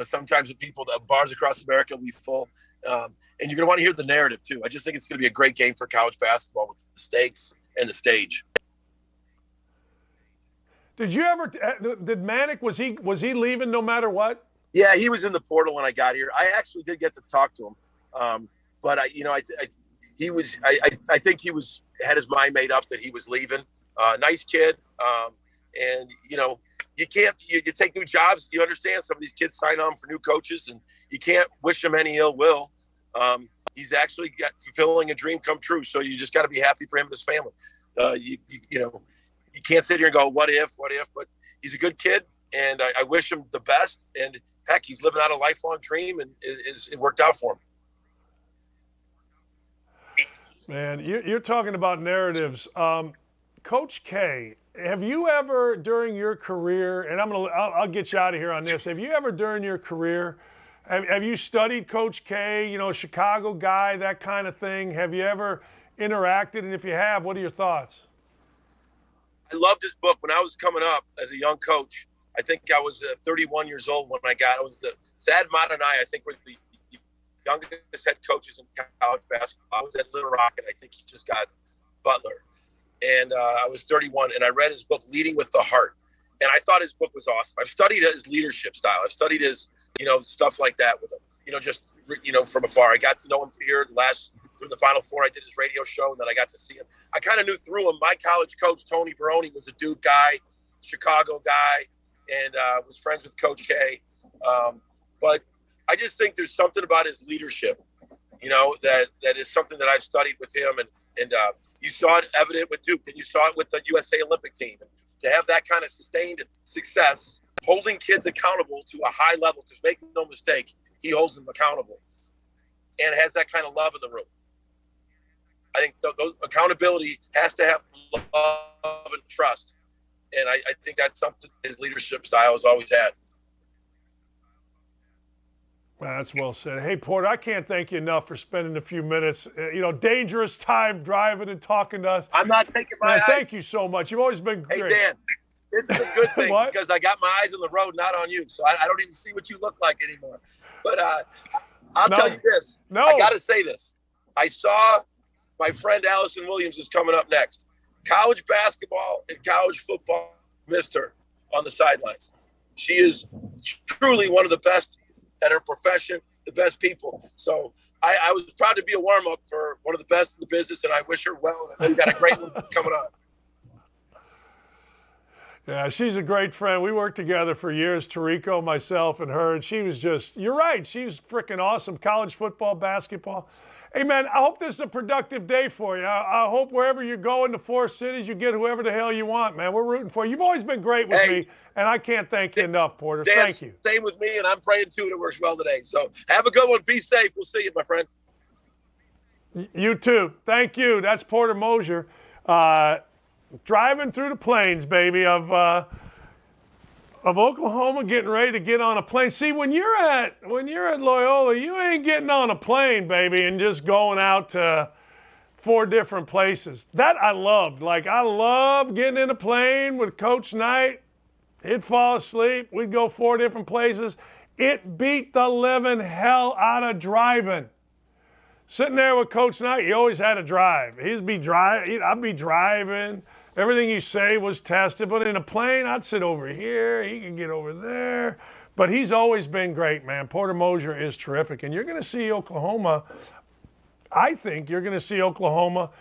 Sometimes the bars across America will be full. And you're going to want to hear the narrative too. I just think it's going to be a great game for college basketball with the stakes and the stage. Did Manick, was he leaving no matter what? Yeah, he was in the portal when I got here. I actually did get to talk to him. But I think he had his mind made up that he was leaving. Nice kid. And you can't, you take new jobs. You understand some of these kids sign on for new coaches and you can't wish them any ill will. He's actually fulfilling a dream come true. So you just got to be happy for him and his family. You can't sit here and go, what if, but he's a good kid and I wish him the best. And heck, he's living out a lifelong dream and it worked out for him. Man, you're talking about narratives. Coach K, have you ever during your career, and I'll get you out of here on this. Have you ever during your career, have you studied Coach K, Chicago guy, that kind of thing? Have you ever interacted? And if you have, what are your thoughts? I loved his book. When I was coming up as a young coach, I think I was 31 years old when I was Thad Mott and I think were the youngest head coaches in college basketball. I was at Little Rock, and I think he just got Butler. And I was 31, and I read his book, Leading with the Heart. And I thought his book was awesome. I've studied his leadership style. I've studied his, stuff like that with him, just, from afar. I got to know him through the Final Four. I did his radio show, and then I got to see him. I kind of knew through him. My college coach, Tony Baroni, was a Duke guy, Chicago guy, and was friends with Coach K. But I just think there's something about his leadership, that is something that I've studied with him. And you saw it evident with Duke, and you saw it with the USA Olympic team. And to have that kind of sustained success, holding kids accountable to a high level, because make no mistake, he holds them accountable, and has that kind of love in the room. I think those accountability has to have love and trust. And I think that's something his leadership style has always had. That's well said. Hey, Porter, I can't thank you enough for spending a few minutes, dangerous time driving and talking to us. I'm not taking my eyes. Thank you so much. You've always been great. Hey, Dan, this is a good thing because I got my eyes on the road, not on you. So I don't even see what you look like anymore. But I'll tell you this. I got to say this. I saw my friend Allison Williams is coming up next. College basketball and college football missed her on the sidelines. She is truly one of the best at her profession, the best people. So I was proud to be a warm-up for one of the best in the business, and I wish her well. I know you got a great one coming up. Yeah, she's a great friend. We worked together for years, Tarico, myself, and her, and she was just, you're right, she's freaking awesome. College football, basketball. Hey, man, I hope this is a productive day for you. I hope wherever you're going, the 4 cities, you get whoever the hell you want, man. We're rooting for you. You've always been great with me, and I can't thank you enough, Porter. Dan, thank you. Same with me, and I'm praying, too, it works well today. So have a good one. Be safe. We'll see you, my friend. You too. Thank you. That's Porter Moser. Driving through the plains, baby, of Oklahoma, getting ready to get on a plane. See, when you're at Loyola, you ain't getting on a plane, baby, and just going out to 4 different places. That I loved. I love getting in a plane with Coach Knight. He'd fall asleep. We'd go 4 different places. It beat the living hell out of driving. Sitting there with Coach Knight, you always had to drive. I'd be driving. Everything you say was tested. But in a plane, I'd sit over here. He could get over there. But he's always been great, man. Porter Moser is terrific. And you're going to see Oklahoma, I think you're going to see Oklahoma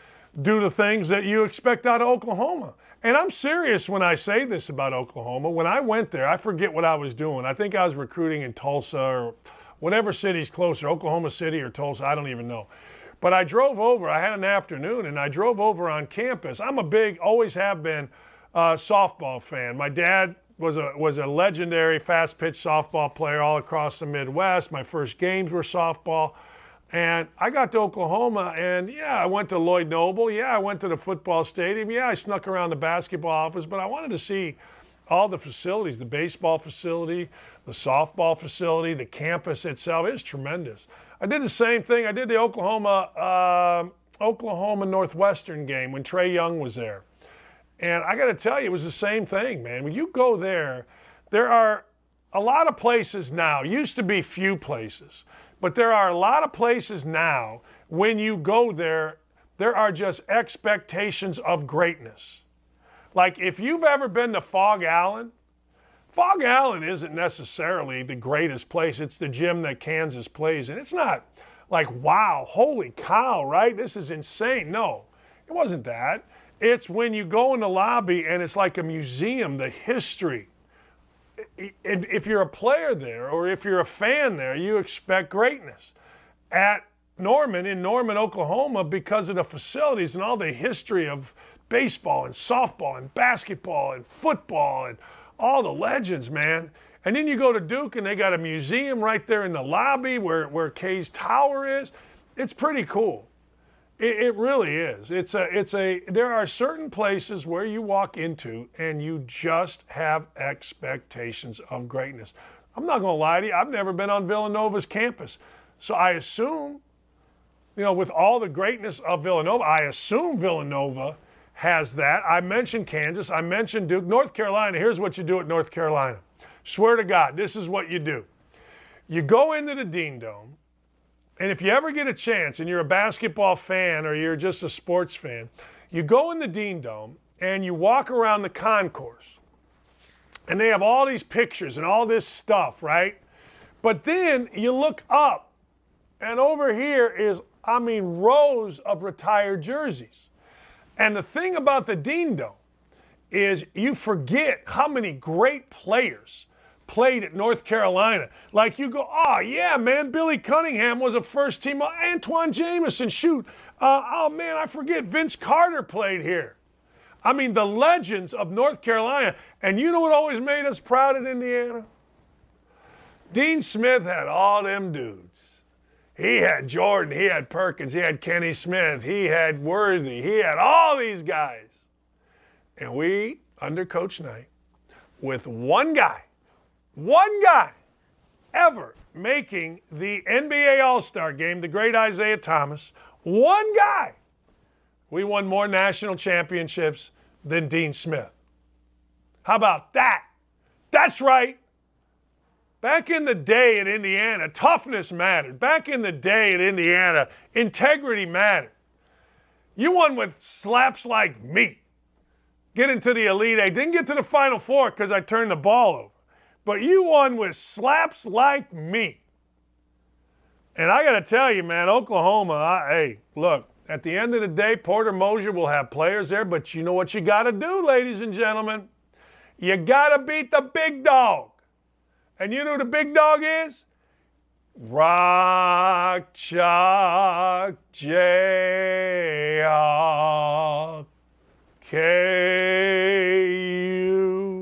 do the things that you expect out of Oklahoma. And I'm serious when I say this about Oklahoma. When I went there, I forget what I was doing. I think I was recruiting in Tulsa or whatever city's closer, Oklahoma City or Tulsa, I don't even know. But I drove over, I had an afternoon, and I drove over on campus. I'm a big, always have been, softball fan. My dad was a legendary fast-pitch softball player all across the Midwest. My first games were softball. And I got to Oklahoma, and yeah, I went to Lloyd Noble. Yeah, I went to the football stadium. Yeah, I snuck around the basketball office, but I wanted to see all the facilities, the baseball facility, the softball facility, the campus itself. It was tremendous. I did the same thing. I did the Oklahoma Northwestern game when Trae Young was there. And I got to tell you, it was the same thing, man. When you go there, there are a lot of places now. Used to be few places. But there are a lot of places now, when you go there, there are just expectations of greatness. Like if you've ever been to Fog Allen isn't necessarily the greatest place. It's the gym that Kansas plays in. It's not like, wow, holy cow, right? This is insane. No, it wasn't that. It's when you go in the lobby and it's like a museum, the history. If you're a player there or if you're a fan there, you expect greatness. At Norman, in Norman, Oklahoma, because of the facilities and all the history of baseball and softball and basketball and football and all the legends, man. And then you go to Duke and they got a museum right there in the lobby where Kay's Tower is. It's pretty cool. It really is. There are certain places where you walk into and you just have expectations of greatness. I'm not going to lie to you. I've never been on Villanova's campus. So I assume, with all the greatness of Villanova, I assume Villanova has that. I mentioned Kansas. I mentioned Duke. North Carolina, here's what you do at North Carolina. Swear to God, this is what you do. You go into the Dean Dome, And if you ever get a chance and you're a basketball fan or you're just a sports fan, you go in the Dean Dome and you walk around the concourse. And they have all these pictures and all this stuff, right? But then you look up, and over here is, rows of retired jerseys. And the thing about the Dean Dome is you forget how many great players played at North Carolina. Like you go, oh, yeah, man, Billy Cunningham was a first team. Antoine Jameson, shoot. Oh, man, I forget, Vince Carter played here. The legends of North Carolina. And you know what always made us proud in Indiana? Dean Smith had all them dudes. He had Jordan, he had Perkins, he had Kenny Smith, he had Worthy, he had all these guys. And we, under Coach Knight, with one guy ever making the NBA All-Star game, the great Isaiah Thomas, one guy, we won more national championships than Dean Smith. How about that? That's right. Back in the day at Indiana, toughness mattered. Back in the day at Indiana, integrity mattered. You won with slaps like me. Get into the Elite Eight. Didn't get to the Final Four because I turned the ball over. But you won with slaps like me. And I got to tell you, man, Oklahoma, hey, look, at the end of the day, Porter Moser will have players there, but you know what you got to do, ladies and gentlemen? You got to beat the big dog. And you know who the big dog is? Rock, Chalk, Jayhawk, KU.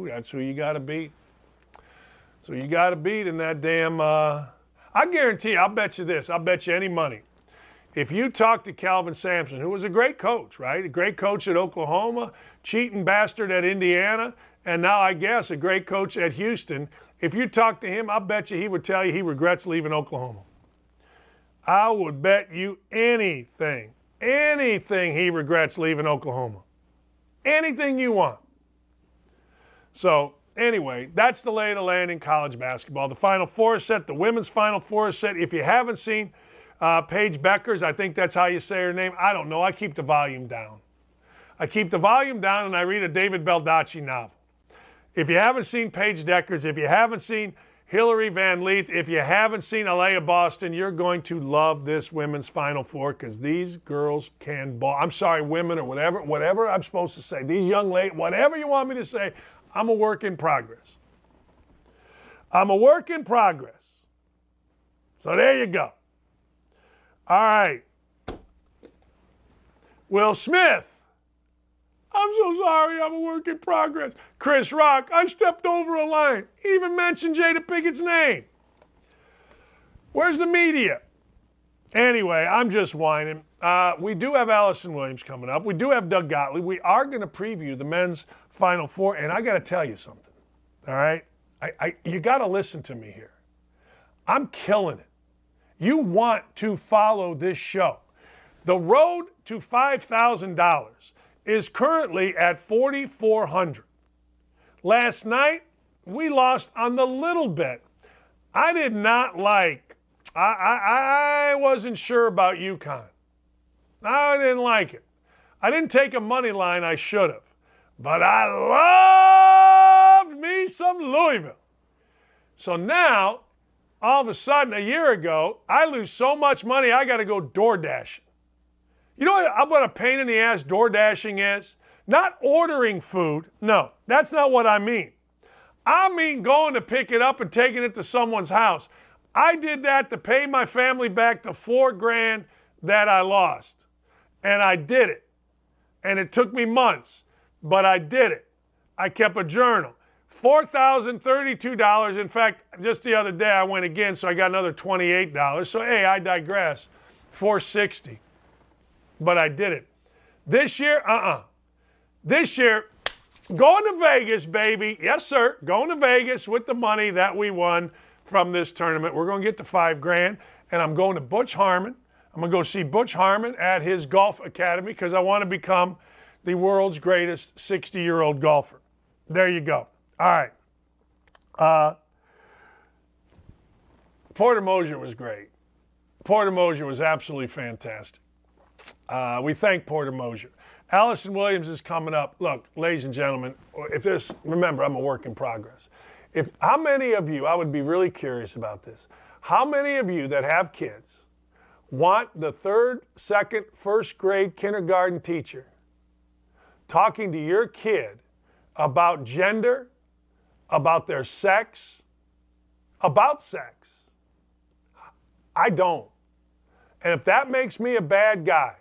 That's who you got to beat. So you got to beat in that damn, I guarantee you, I'll bet you this, I'll bet you any money. If you talk to Calvin Sampson, who was a great coach, right? A great coach at Oklahoma, cheating bastard at Indiana, and now I guess a great coach at Houston. If you talk to him, I bet you he would tell you he regrets leaving Oklahoma. I would bet you anything he regrets leaving Oklahoma. Anything you want. So, anyway, that's the lay of the land in college basketball. The Final Four is set, the women's Final Four is set. If you haven't seen Paige Bueckers, I think that's how you say her name. I don't know. I keep the volume down. And I read a David Baldacci novel. If you haven't seen Paige Bueckers, if you haven't seen Hillary Van Leith, if you haven't seen Alea Boston, you're going to love this women's Final Four because these girls can ball. I'm sorry, women or whatever I'm supposed to say. These young ladies, whatever you want me to say, I'm a work in progress. So there you go. All right. Will Smith. I'm so sorry, I'm a work in progress. Chris Rock, I stepped over a line. He even mentioned Jada Pickett's name. Where's the media? Anyway, I'm just whining. We do have Allison Williams coming up. We do have Doug Gottlieb. We are going to preview the men's Final Four, and I got to tell you something, all right? You got to listen to me here. I'm killing it. You want to follow this show. The road to $5,000 is currently at $4,400. Last night, we lost on the little bet. I did not like, I wasn't sure about UConn. I didn't like it. I didn't take a money line, I should have. But I loved me some Louisville. So now, all of a sudden, a year ago, I lose so much money, I got to go door dashing. You know what a pain in the ass door dashing is? Not ordering food. No, that's not what I mean. I mean going to pick it up and taking it to someone's house. I did that to pay my family back the $4,000 that I lost. And I did it. And it took me months, but I did it. I kept a journal. $4,032. In fact, just the other day I went again, so I got another $28. So, hey, I digress. $460. But I did it. This year, This year, going to Vegas, baby. Yes, sir. Going to Vegas with the money that we won from this tournament. We're going to get to $5,000, and I'm going to Butch Harmon. I'm going to go see Butch Harmon at his golf academy because I want to become the world's greatest 60-year-old golfer. There you go. All right. Porter Moser was great. Porter Moser was absolutely fantastic. We thank Porter Moser. Allison Williams is coming up. Look, ladies and gentlemen, remember, I'm a work in progress. How many of you, I would be really curious about this, how many of you that have kids want the third, second, first grade kindergarten teacher talking to your kid about gender, about their sex, about sex? I don't. And if that makes me a bad guy,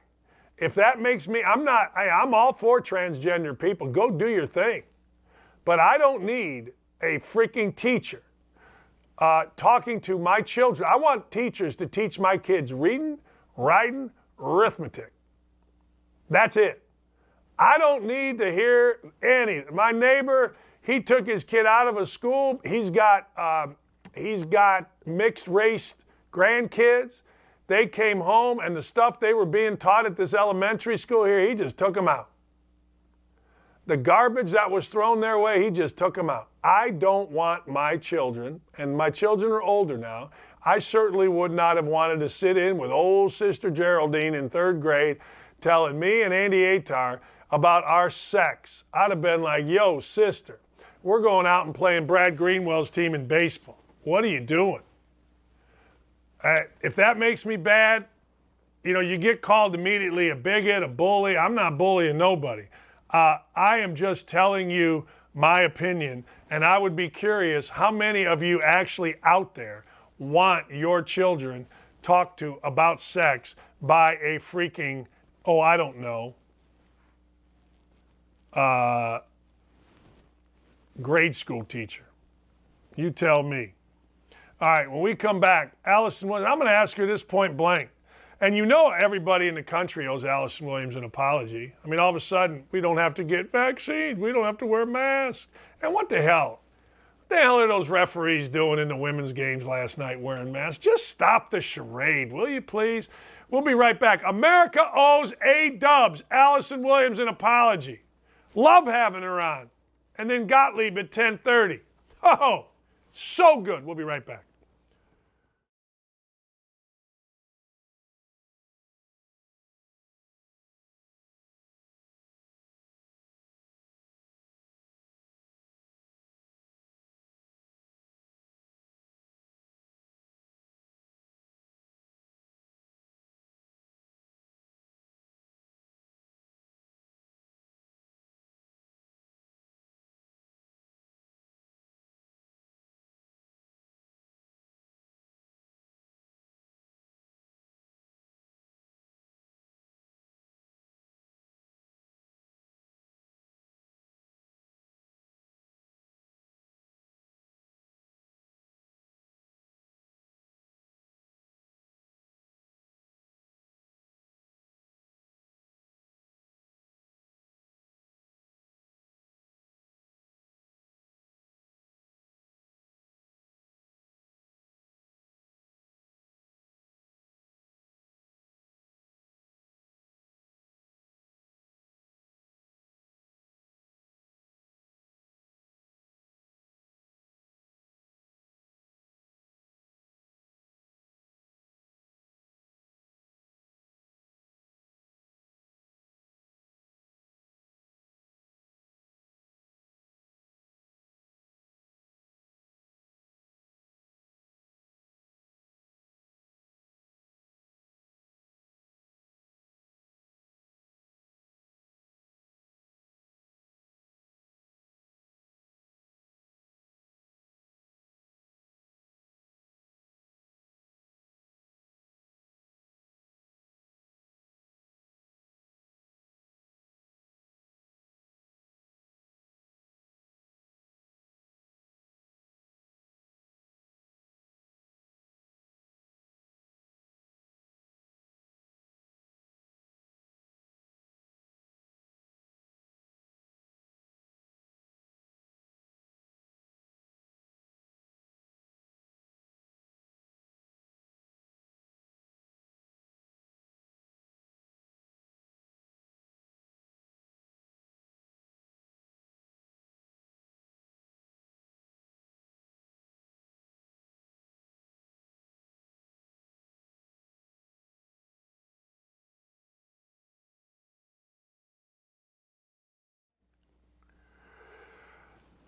if that makes me, I'm all for transgender people. Go do your thing. But I don't need a freaking teacher talking to my children. I want teachers to teach my kids reading, writing, arithmetic. That's it. I don't need to hear any. My neighbor, he took his kid out of a school. He's got mixed race grandkids. They came home, and the stuff they were being taught at this elementary school here, he just took them out. The garbage that was thrown their way, he just took them out. I don't want my children, and my children are older now, I certainly would not have wanted to sit in with old Sister Geraldine in third grade telling me and Andy Atar about our sex. I'd have been like, yo, sister, we're going out and playing Brad Greenwell's team in baseball. What are you doing? If that makes me bad, you get called immediately a bigot, a bully. I'm not bullying nobody. I am just telling you my opinion, and I would be curious how many of you actually out there want your children talked to about sex by a freaking, I don't know, grade school teacher. You tell me. All right, when we come back, Allison Williams, I'm going to ask her this point blank. And everybody in the country owes Allison Williams an apology. I mean, all of a sudden, we don't have to get vaccines. We don't have to wear masks. And what the hell? What the hell are those referees doing in the women's games last night wearing masks? Just stop the charade, will you please? We'll be right back. America owes A-Dubs, Allison Williams, an apology. Love having her on. And then Gottlieb at 10:30. Oh, so good. We'll be right back.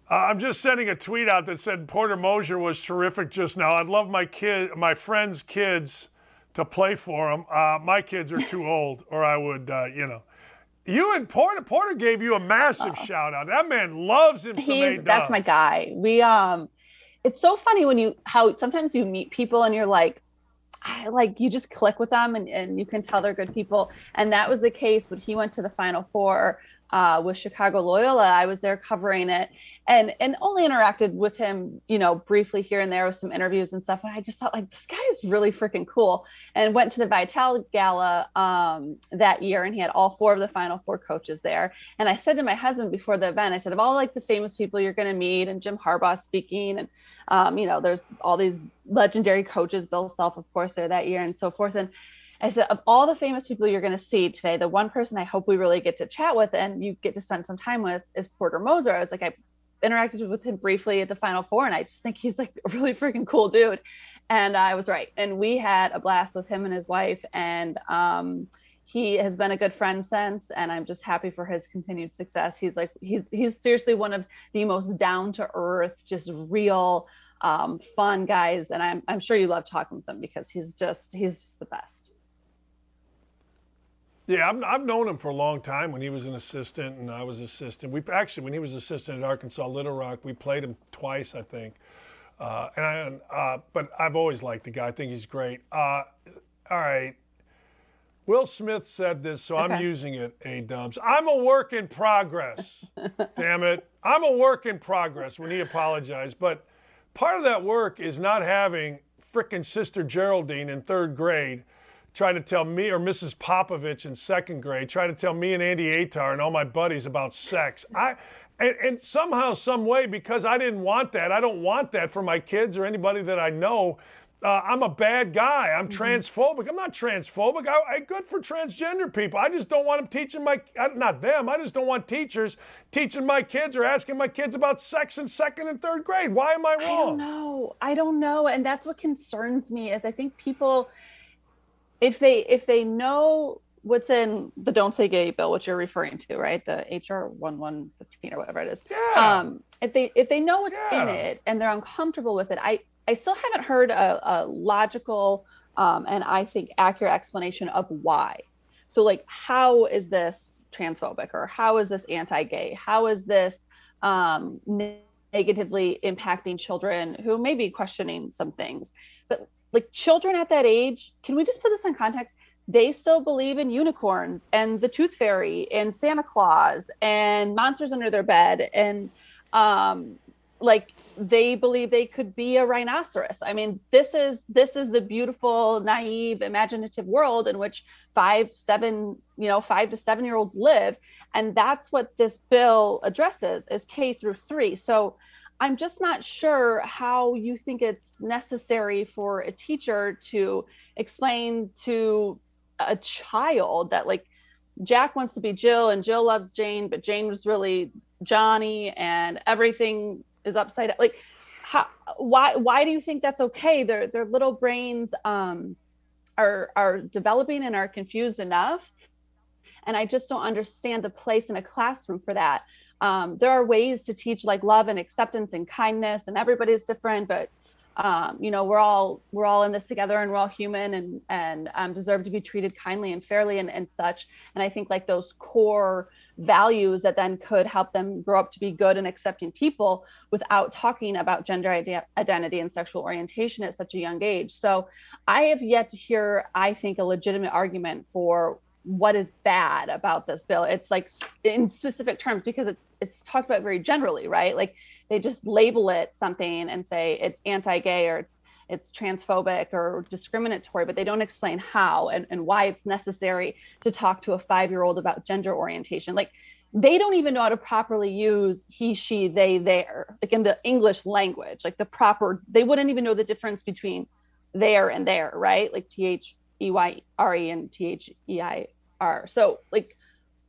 I'm just sending a tweet out that said Porter Moser was terrific just now. I'd love my friends' kids to play for him. My kids are too old, or I would, You and Porter gave you a massive shout out. That man loves him some A-Dub. That's my guy. It's so funny how sometimes you meet people and you're like you just click with them and you can tell they're good people. And that was the case when he went to the Final Four with Chicago Loyola. I was there covering it and only interacted with him, briefly here and there with some interviews and stuff. And I just thought this guy is really freaking cool, and went to the Vital Gala that year, and he had all 4 of the Final Four coaches there. And I said to my husband before the event, I said, of all the famous people you're going to meet, and Jim Harbaugh speaking, and there's all these legendary coaches, Bill Self, of course, there that year and so forth. And I said, of all the famous people you're going to see today, the one person I hope we really get to chat with and you get to spend some time with is Porter Moser. I was like, I interacted with him briefly at the Final Four, and I just think he's a really freaking cool dude. And I was right. And we had a blast with him and his wife. And he has been a good friend since, and I'm just happy for his continued success. He's seriously one of the most down to earth, just real, fun guys. And I'm sure you love talking with him because he's just the best. Yeah, I've known him for a long time. When he was an assistant and I was assistant, when he was assistant at Arkansas Little Rock, we played him twice, I think. But I've always liked the guy. I think he's great. All right. Will Smith said this, so I'm using it, A-Dubs. I'm a work in progress. Damn it. I'm a work in progress when he apologized. But part of that work is not having frickin' Sister Geraldine in 3rd grade try to tell me, or Mrs. Popovich in 2nd grade, try to tell me and Andy Atar and all my buddies about sex. And somehow, some way, because I didn't want that, I don't want that for my kids or anybody that I know. I'm a bad guy. I'm transphobic. I'm not transphobic. I'm good for transgender people. I just don't want them teaching not them. I just don't want teachers teaching my kids or asking my kids about sex in 2nd and 3rd grade. Why am I wrong? I don't know. And that's what concerns me is I think people, if they know what's in the Don't Say Gay bill, which you're referring to, right? The HR 1115 or whatever it is. Yeah. If they know what's in it and they're uncomfortable with it, I still haven't heard a logical and I think accurate explanation of why. So how is this transphobic, or how is this anti-gay? How is this negatively impacting children who may be questioning some things? But children at that age, can we just put this in context? They still believe in unicorns and the tooth fairy and Santa Claus and monsters under their bed. And they believe they could be a rhinoceros. I mean, this is the beautiful, naive, imaginative world in which 5 to 7-year-olds live. And that's what this bill addresses, is K through 3. So I'm just not sure how you think it's necessary for a teacher to explain to a child that Jack wants to be Jill and Jill loves Jane, but Jane was really Johnny and everything is upside down. Why do you think that's okay? Their little brains are developing and are confused enough. And I just don't understand the place in a classroom for that. There are ways to teach love and acceptance and kindness, and everybody's different, but we're all in this together, and we're all human and deserve to be treated kindly and fairly and such. And I think those core values that then could help them grow up to be good and accepting people without talking about gender identity and sexual orientation at such a young age. So I have yet to hear, I think, a legitimate argument for what is bad about this bill. It's in specific terms, because it's talked about very generally, right? They just label it something and say it's anti-gay or it's transphobic or discriminatory, but they don't explain how and why it's necessary to talk to a 5-year-old about gender orientation. They don't even know how to properly use he, she, they, their, in the English language, they wouldn't even know the difference between there and there, right? T-H-E-Y-R-E and T-H-E-I-R. So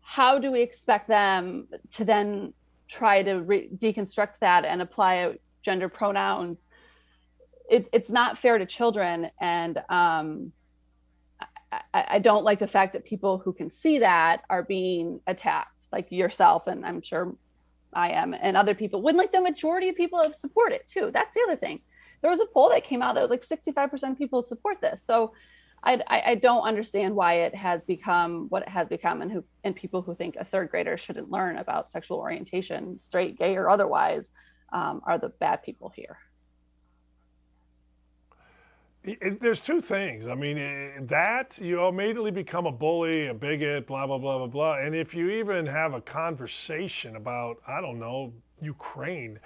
how do we expect them to then try to deconstruct that and apply gender pronouns? It's not fair to children. And I don't like the fact that people who can see that are being attacked, like yourself, and I'm sure I am and other people, when like the majority of people have supported too. That's the other thing. There was a poll that came out that was like 65% of people support this. So I don't understand why it has become what it has become, and people who think a third grader shouldn't learn about sexual orientation, straight, gay, or otherwise, are the bad people here. There's two things. I mean, that you immediately become a bully, a bigot, blah, blah, blah, blah, blah. And if you even have a conversation about, I don't know, Ukraine,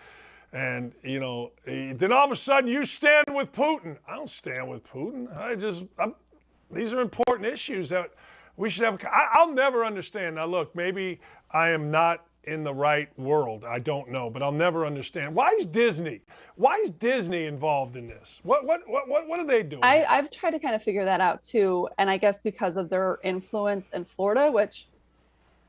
and, you know, then all of a sudden you stand with Putin. I don't stand with Putin. These are important issues that we should have. I'll never understand. Now, look, maybe I am not in the right world. I don't know, but I'll never understand. Why is Disney involved in this? What are they doing? I've tried to kind of figure that out too. And I guess because of their influence in Florida, which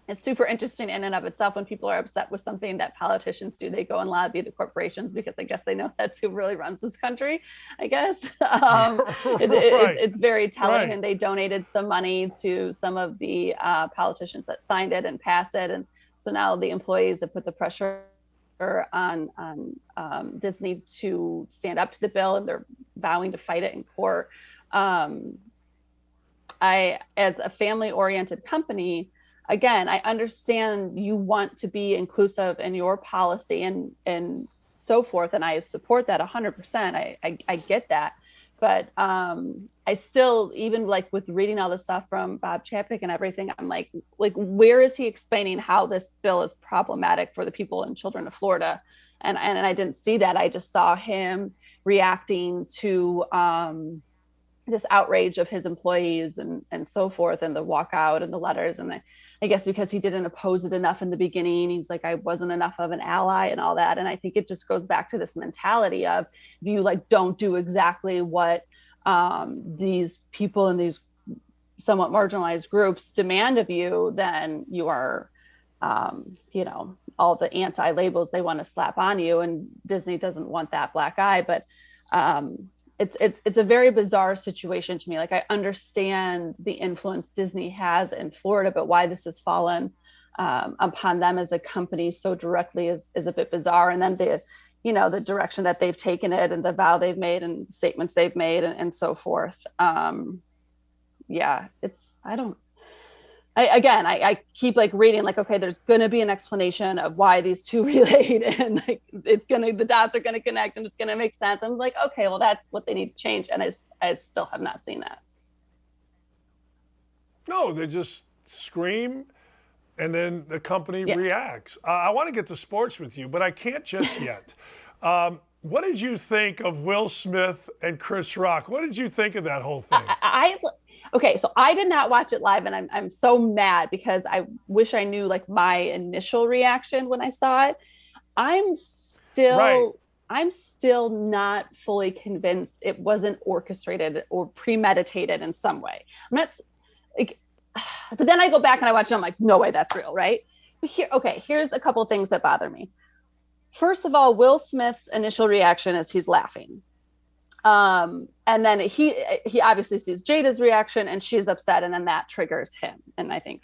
is super interesting in and of itself. When people are upset with something that politicians do, they go and lobby the corporations because I guess they know that's who really runs this country, I guess. It's very telling. Right. And they donated some money to some of the politicians that signed it and passed it. And so now the employees that put the pressure on Disney to stand up to the bill, and they're vowing to fight it in court. As a family-oriented company, again, I understand you want to be inclusive in your policy and so forth, and I support that 100%. I get that. But I still, even like with reading all the stuff from Bob Chapek and everything, I'm like, where is he explaining how this bill is problematic for the people and children of Florida? And I didn't see that. I just saw him reacting to this outrage of his employees and so forth, and the walkout and the letters. And I guess because he didn't oppose it enough in the beginning, he's like, I wasn't enough of an ally and all that. And I think it just goes back to this mentality of, if you like don't do exactly what these people in these somewhat marginalized groups demand of you, then you are, all the anti-labels they want to slap on you. And Disney doesn't want that black eye, but it's a very bizarre situation to me. Like, I understand the influence Disney has in Florida, but why this has fallen upon them as a company so directly is a bit bizarre. And then the direction that they've taken it and the vow they've made and statements they've made and so forth. I keep like reading like, okay, there's going to be an explanation of why these two relate, and like the dots are going to connect and it's going to make sense. I'm like, okay, well, that's what they need to change. And I still have not seen that. No, they just scream and then the company reacts. I want to get to sports with you, but I can't just yet. What did you think of Will Smith and Chris Rock? What did you think of that whole thing? Okay, so I did not watch it live, and I'm so mad because I wish I knew like my initial reaction when I saw it. I'm still not fully convinced it wasn't orchestrated or premeditated in some way. I'm not like, but then I go back and I watch it, I'm like, no way, that's real, right? But here's a couple of things that bother me. First of all, Will Smith's initial reaction is he's laughing. And then he obviously sees Jada's reaction and she's upset, and then that triggers him. And I think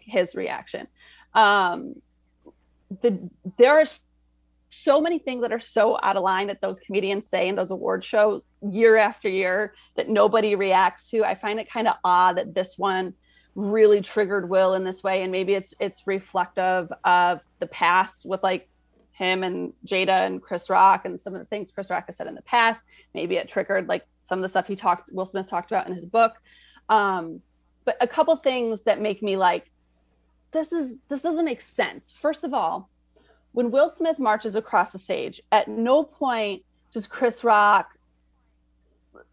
his reaction. There are so many things that are so out of line that those comedians say in those award shows year after year that nobody reacts to. I find it kind of odd that this one really triggered Will in this way. And maybe it's reflective of the past with like him and Jada and Chris Rock and some of the things Chris Rock has said in the past. Maybe it triggered like some of the stuff Will Smith talked about in his book. But a couple things that make me like, this doesn't make sense. First of all, when Will Smith marches across the stage, at no point does Chris Rock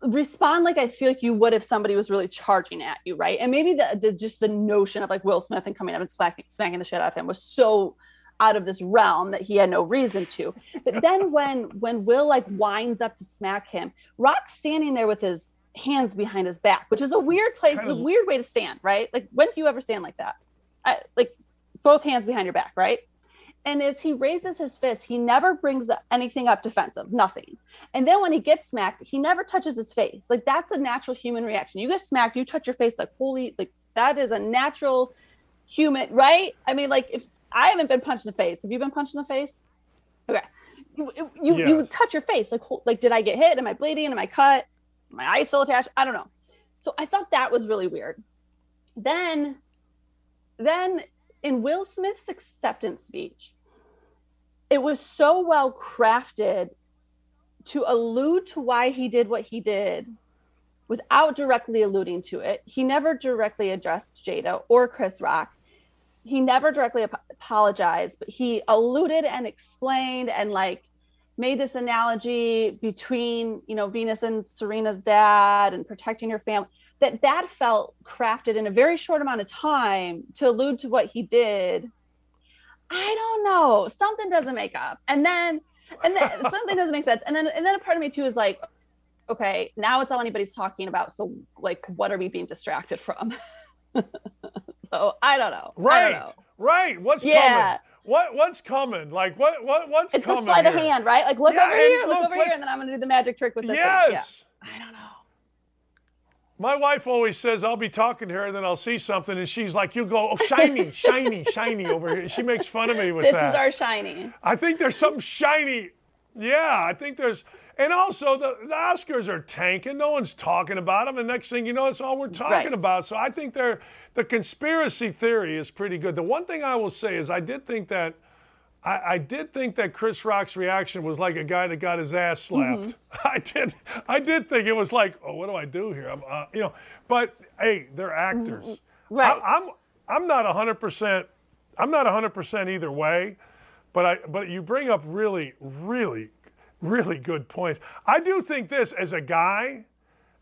respond like I feel like you would if somebody was really charging at you, right? And maybe the notion of like Will Smith and coming up and smacking the shit out of him was so out of this realm that he had no reason to. But then when Will like winds up to smack him, Rock's standing there with his hands behind his back, which is a weird place, a weird way to stand, right? Like, when do you ever stand like that? Like both hands behind your back, right? And as he raises his fist, he never brings anything up defensive, nothing. And then when he gets smacked, he never touches his face. Like, that's a natural human reaction. You get smacked, you touch your face, like, holy, like that is a natural human, right? I mean, like I haven't been punched in the face. Have you been punched in the face? Okay. You touch your face. Like, did I get hit? Am I bleeding? Am I cut? Am my eye still attached? I don't know. So I thought that was really weird. Then in Will Smith's acceptance speech, it was so well crafted to allude to why he did what he did without directly alluding to it. He never directly addressed Jada or Chris Rock. He never directly apologized, but he alluded and explained and like made this analogy between, you know, Venus and Serena's dad and protecting your family. That felt crafted in a very short amount of time to allude to what he did. I don't know. Something doesn't make up. And then something doesn't make sense. And then a part of me too is like, okay, now it's all anybody's talking about. So like, what are we being distracted from? So I don't know. Right. What's coming? What's coming? Like what's coming? It's a sleight of hand, right? Like look over here, look over here, and then I'm gonna do the magic trick with this. Yes. Yeah. I don't know. My wife always says I'll be talking to her and then I'll see something and she's like, you go, oh, shiny over here. She makes fun of me with that. This is our shiny. I think there's something shiny. Yeah, I think there's, and also the Oscars are tanking. No one's talking about them. And next thing you know, it's all we're talking about. So I think the conspiracy theory is pretty good. The one thing I will say is I did think that Chris Rock's reaction was like a guy that got his ass slapped. Mm-hmm. I did think it was like, oh, what do I do here? But hey, they're actors. Right. I'm not 100%. I'm not 100% either way. But you bring up really, really, really good points. I do think this as a guy,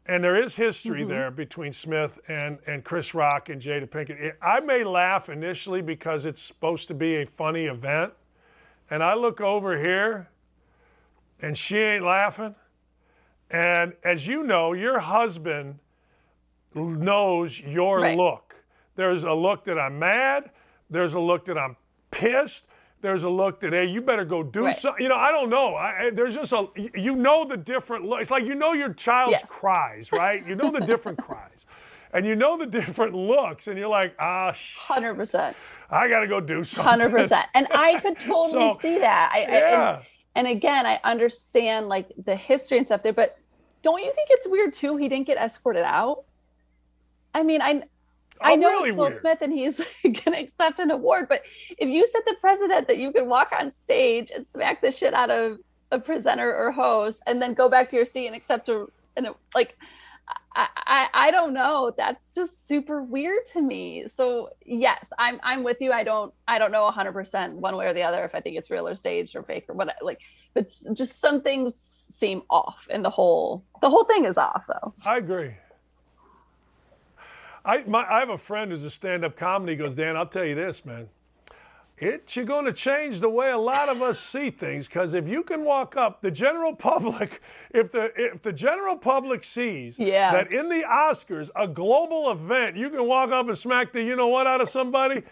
and there is history there between Smith and Chris Rock and Jada Pinkett. I may laugh initially because it's supposed to be a funny event. And I look over here, and she ain't laughing. And as you know, your husband knows your look. There's a look that I'm mad. There's a look that I'm pissed. There's a look that, hey, you better go do something. You know, I don't know. There's just the different looks. It's like your child's cries, right? You know the different cries. And you know the different looks. And you're like, 100%. I got to go do something. 100%. And I could totally see that. And again, I understand like the history and stuff there, but don't you think it's weird too? He didn't get escorted out. I mean, I know really it's Will Smith and he's going to accept an award, but if you set the precedent that you can walk on stage and smack the shit out of a presenter or host and then go back to your seat and accept I don't know. That's just super weird to me. So yes, I'm with you. I don't know 100% one way or the other if I think it's real or staged or fake or what. Like, but just some things seem off, and the whole thing is off though. I agree. I have a friend who's a stand-up comedy. He goes, Dan, I'll tell you this, man. You're going to change the way a lot of us see things, because if you can walk up, the general public, if the general public sees that in the Oscars, a global event, you can walk up and smack the you know what out of somebody.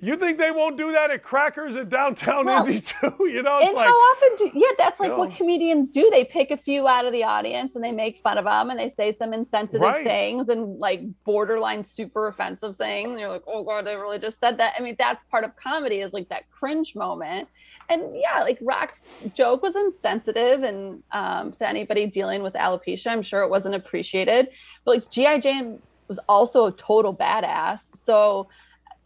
You think they won't do that at Crackers at downtown Indy too? You know, it's and like, how often that's like what comedians do. They pick a few out of the audience and they make fun of them and they say some insensitive things and like borderline super offensive things. And you're like, oh God, they really just said that. I mean, that's part of comedy, is like that cringe moment. And like Rock's joke was insensitive and to anybody dealing with alopecia, I'm sure it wasn't appreciated. But like G.I. Jane was also a total badass. So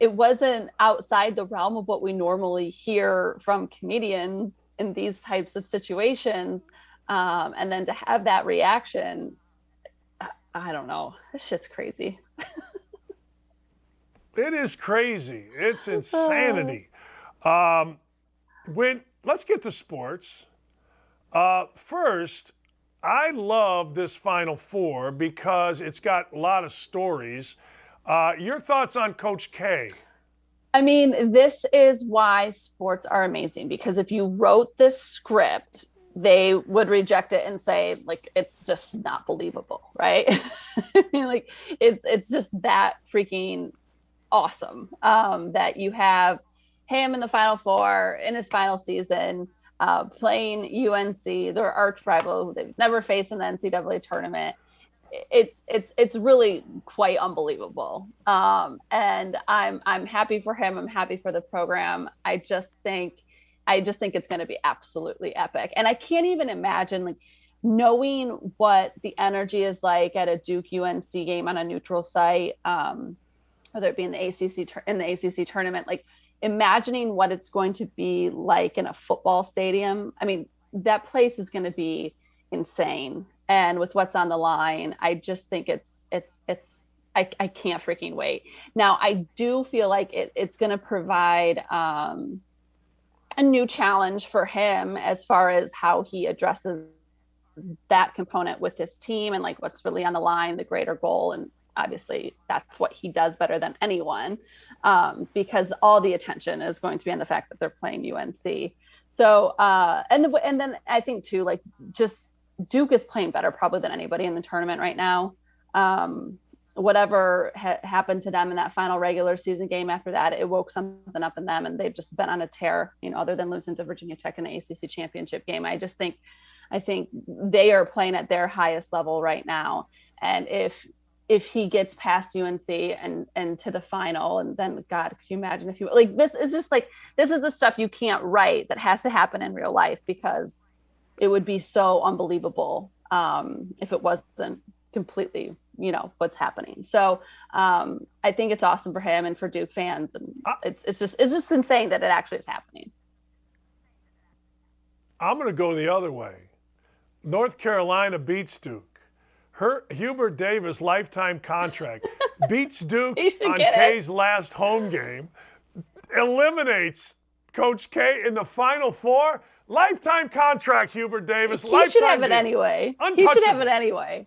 it wasn't outside the realm of what we normally hear from comedians in these types of situations. And then to have that reaction, I don't know. This shit's crazy. It is crazy. It's insanity. Let's get to sports. First, I love this Final Four because it's got a lot of stories. Your thoughts on Coach K? I mean, this is why sports are amazing, because if you wrote this script, they would reject it and say, like, it's just not believable, right? I mean, like, it's just that freaking awesome that you have him in the Final Four in his final season, playing UNC, their arch rival, they've never faced in the NCAA tournament. it's really quite unbelievable. And I'm happy for him. I'm happy for the program. I just think it's going to be absolutely epic. And I can't even imagine, like, knowing what the energy is like at a Duke UNC game on a neutral site, whether it be in the ACC tournament, like imagining what it's going to be like in a football stadium. I mean, that place is going to be insane. And with what's on the line, I just think I can't freaking wait. Now, I do feel like it's going to provide a new challenge for him as far as how he addresses that component with his team and like what's really on the line, the greater goal. And obviously that's what he does better than anyone, because all the attention is going to be on the fact that they're playing UNC. So, and then I think too, like, just Duke is playing better probably than anybody in the tournament right now. Whatever happened to them in that final regular season game after that, it woke something up in them, and they've just been on a tear, other than losing to Virginia Tech in the ACC championship game. I think they are playing at their highest level right now. And if he gets past UNC and to the final, and then, God, could you imagine if this is the stuff you can't write, that has to happen in real life, because it would be so unbelievable if it wasn't completely, what's happening. So I think it's awesome for him and for Duke fans. And it's just insane that it actually is happening. I'm going to go the other way. North Carolina beats Duke. Hubert Davis lifetime contract beats Duke on K's last home game, eliminates Coach K in the Final Four. Lifetime contract, Hubert Davis. He should have it anyway. He should have it anyway.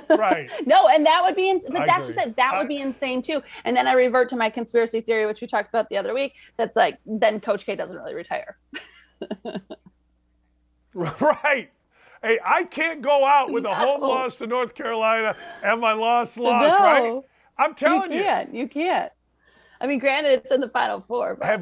Right. No, and that would be, but that's just it. That would be insane too. And then I revert to my conspiracy theory, which we talked about the other week. That's like, then Coach K doesn't really retire. Right. Hey, I can't go out with a home loss to North Carolina and my loss, right? I'm telling you. You can't. I mean, granted, it's in the Final Four. But...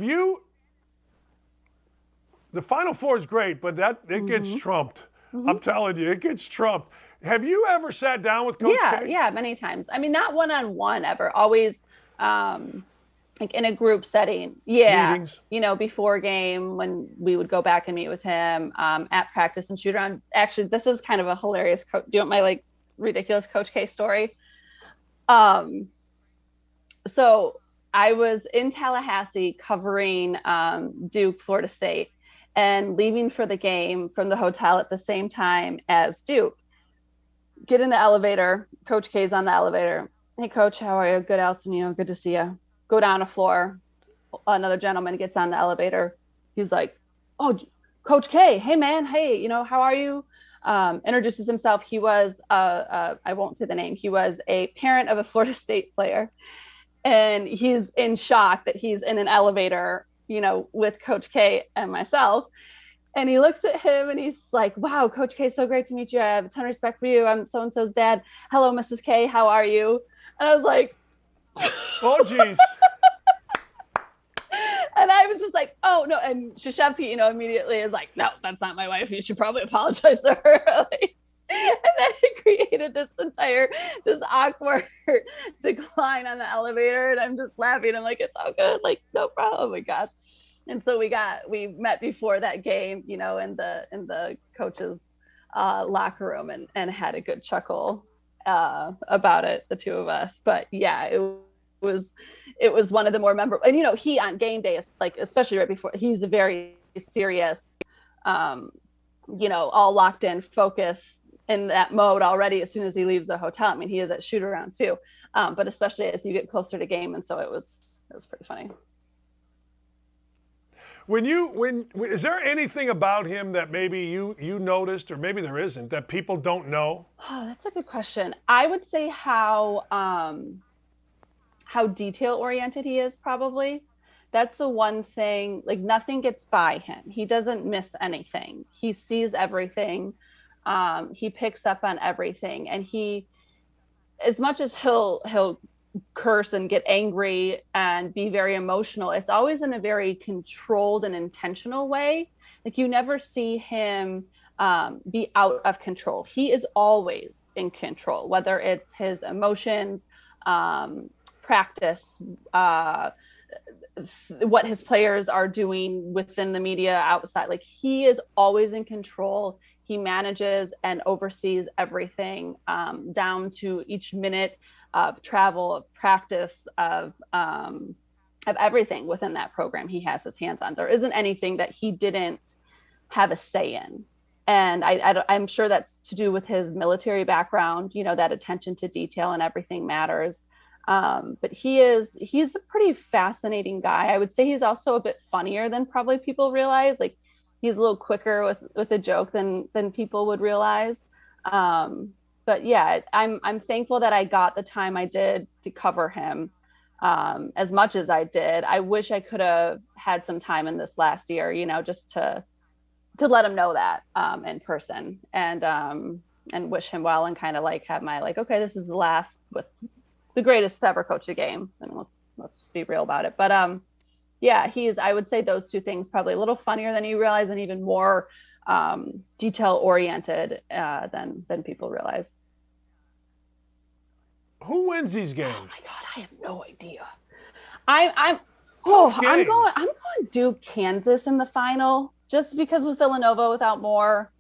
The Final Four is great, but it gets trumped. I'm telling you, it gets trumped. Have you ever sat down with Coach K? Yeah, many times. I mean, not one-on-one ever. Always like in a group setting. Yeah. Meetings. Before game, when we would go back and meet with him at practice and shoot around. Actually, this is kind of a hilarious do you want my ridiculous Coach K story? So I was in Tallahassee covering Duke, Florida State, and leaving for the game from the hotel at the same time as Duke. Get in the elevator. Coach K's on the elevator. Hey, Coach, how are you? Good, Allison. Good to see you. Go down a floor. Another gentleman gets on the elevator. He's like, "Oh, Coach K. Hey, man. Hey, how are you?" Introduces himself. He was, I won't say the name. He was a parent of a Florida State player. And he's in shock that he's in an elevator, with Coach K and myself. And he looks at him and he's like, "Wow, Coach K, so great to meet you. I have a ton of respect for you. I'm so-and-so's dad. Hello, Mrs. K. How are you?" And I was like, oh, geez. And I was just like, "Oh, no." And Krzyzewski, immediately is like, "No, that's not my wife. You should probably apologize to her." And then it created this entire just awkward decline on the elevator. And I'm just laughing. I'm like, "It's all good. No problem." Oh my gosh. And so we met before that game, in the coach's locker room and had a good chuckle about it, the two of us. But yeah, it was one of the more memorable. And he on game day is especially right before, he's a very serious, all locked in, focus in that mode already as soon as he leaves the hotel. I mean, he is at shoot around too, but especially as you get closer to game. And so it was pretty funny. Is there anything about him that maybe you noticed, or maybe there isn't, that people don't know? Oh, that's a good question. I would say how detail oriented he is, probably. That's the one thing, nothing gets by him. He doesn't miss anything. He sees everything. He picks up on everything. And he, as much as he'll curse and get angry and be very emotional, it's always in a very controlled and intentional way. You never see him be out of control. He is always in control, whether it's his emotions, practice, what his players are doing within the media outside. Like, he is always in control. He manages and oversees everything, down to each minute of travel, of practice, of everything within that program he has his hands on. There isn't anything that he didn't have a say in. And I'm sure that's to do with his military background, you know, that attention to detail and everything matters. But he's a pretty fascinating guy. I would say he's also a bit funnier than probably people realize. Like, he's a little quicker with a joke than people would realize. But yeah, I'm thankful that I got the time I did to cover him, as much as I did. I wish I could have had some time in this last year, you know, just to let him know that, in person, and wish him well, and kind of like have my, like, okay, this is the last with the greatest to ever coach a game, and let's just be real about it. But yeah, I would say those two things, probably a little funnier than you realize, and even more detail oriented than people realize. Who wins these games? Oh my God, I have no idea. I'm going Duke, Kansas in the final, just because with Villanova without Moore.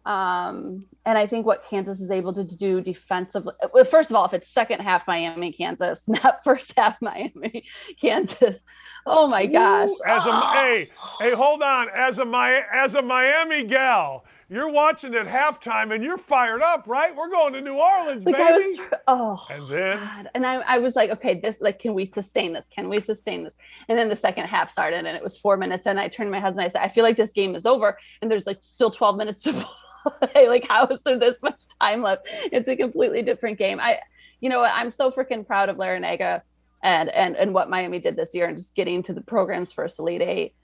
And I think what Kansas is able to do defensively, first of all, if it's second half Miami, Kansas, not first half Miami, Kansas. Oh my gosh. Hey, hold on. As a Miami gal, you're watching at halftime and you're fired up, right? We're going to New Orleans, like, baby. And then, God. And I was like, okay, can we sustain this? Can we sustain this? And then the second half started, and it was 4 minutes. And I turned to my husband, I said, I feel like this game is over, and there's like still 12 minutes to play. Like, how is there this much time left? It's a completely different game. I'm so freaking proud of Larinaga and what Miami did this year, and just getting to the program's first Elite Eight.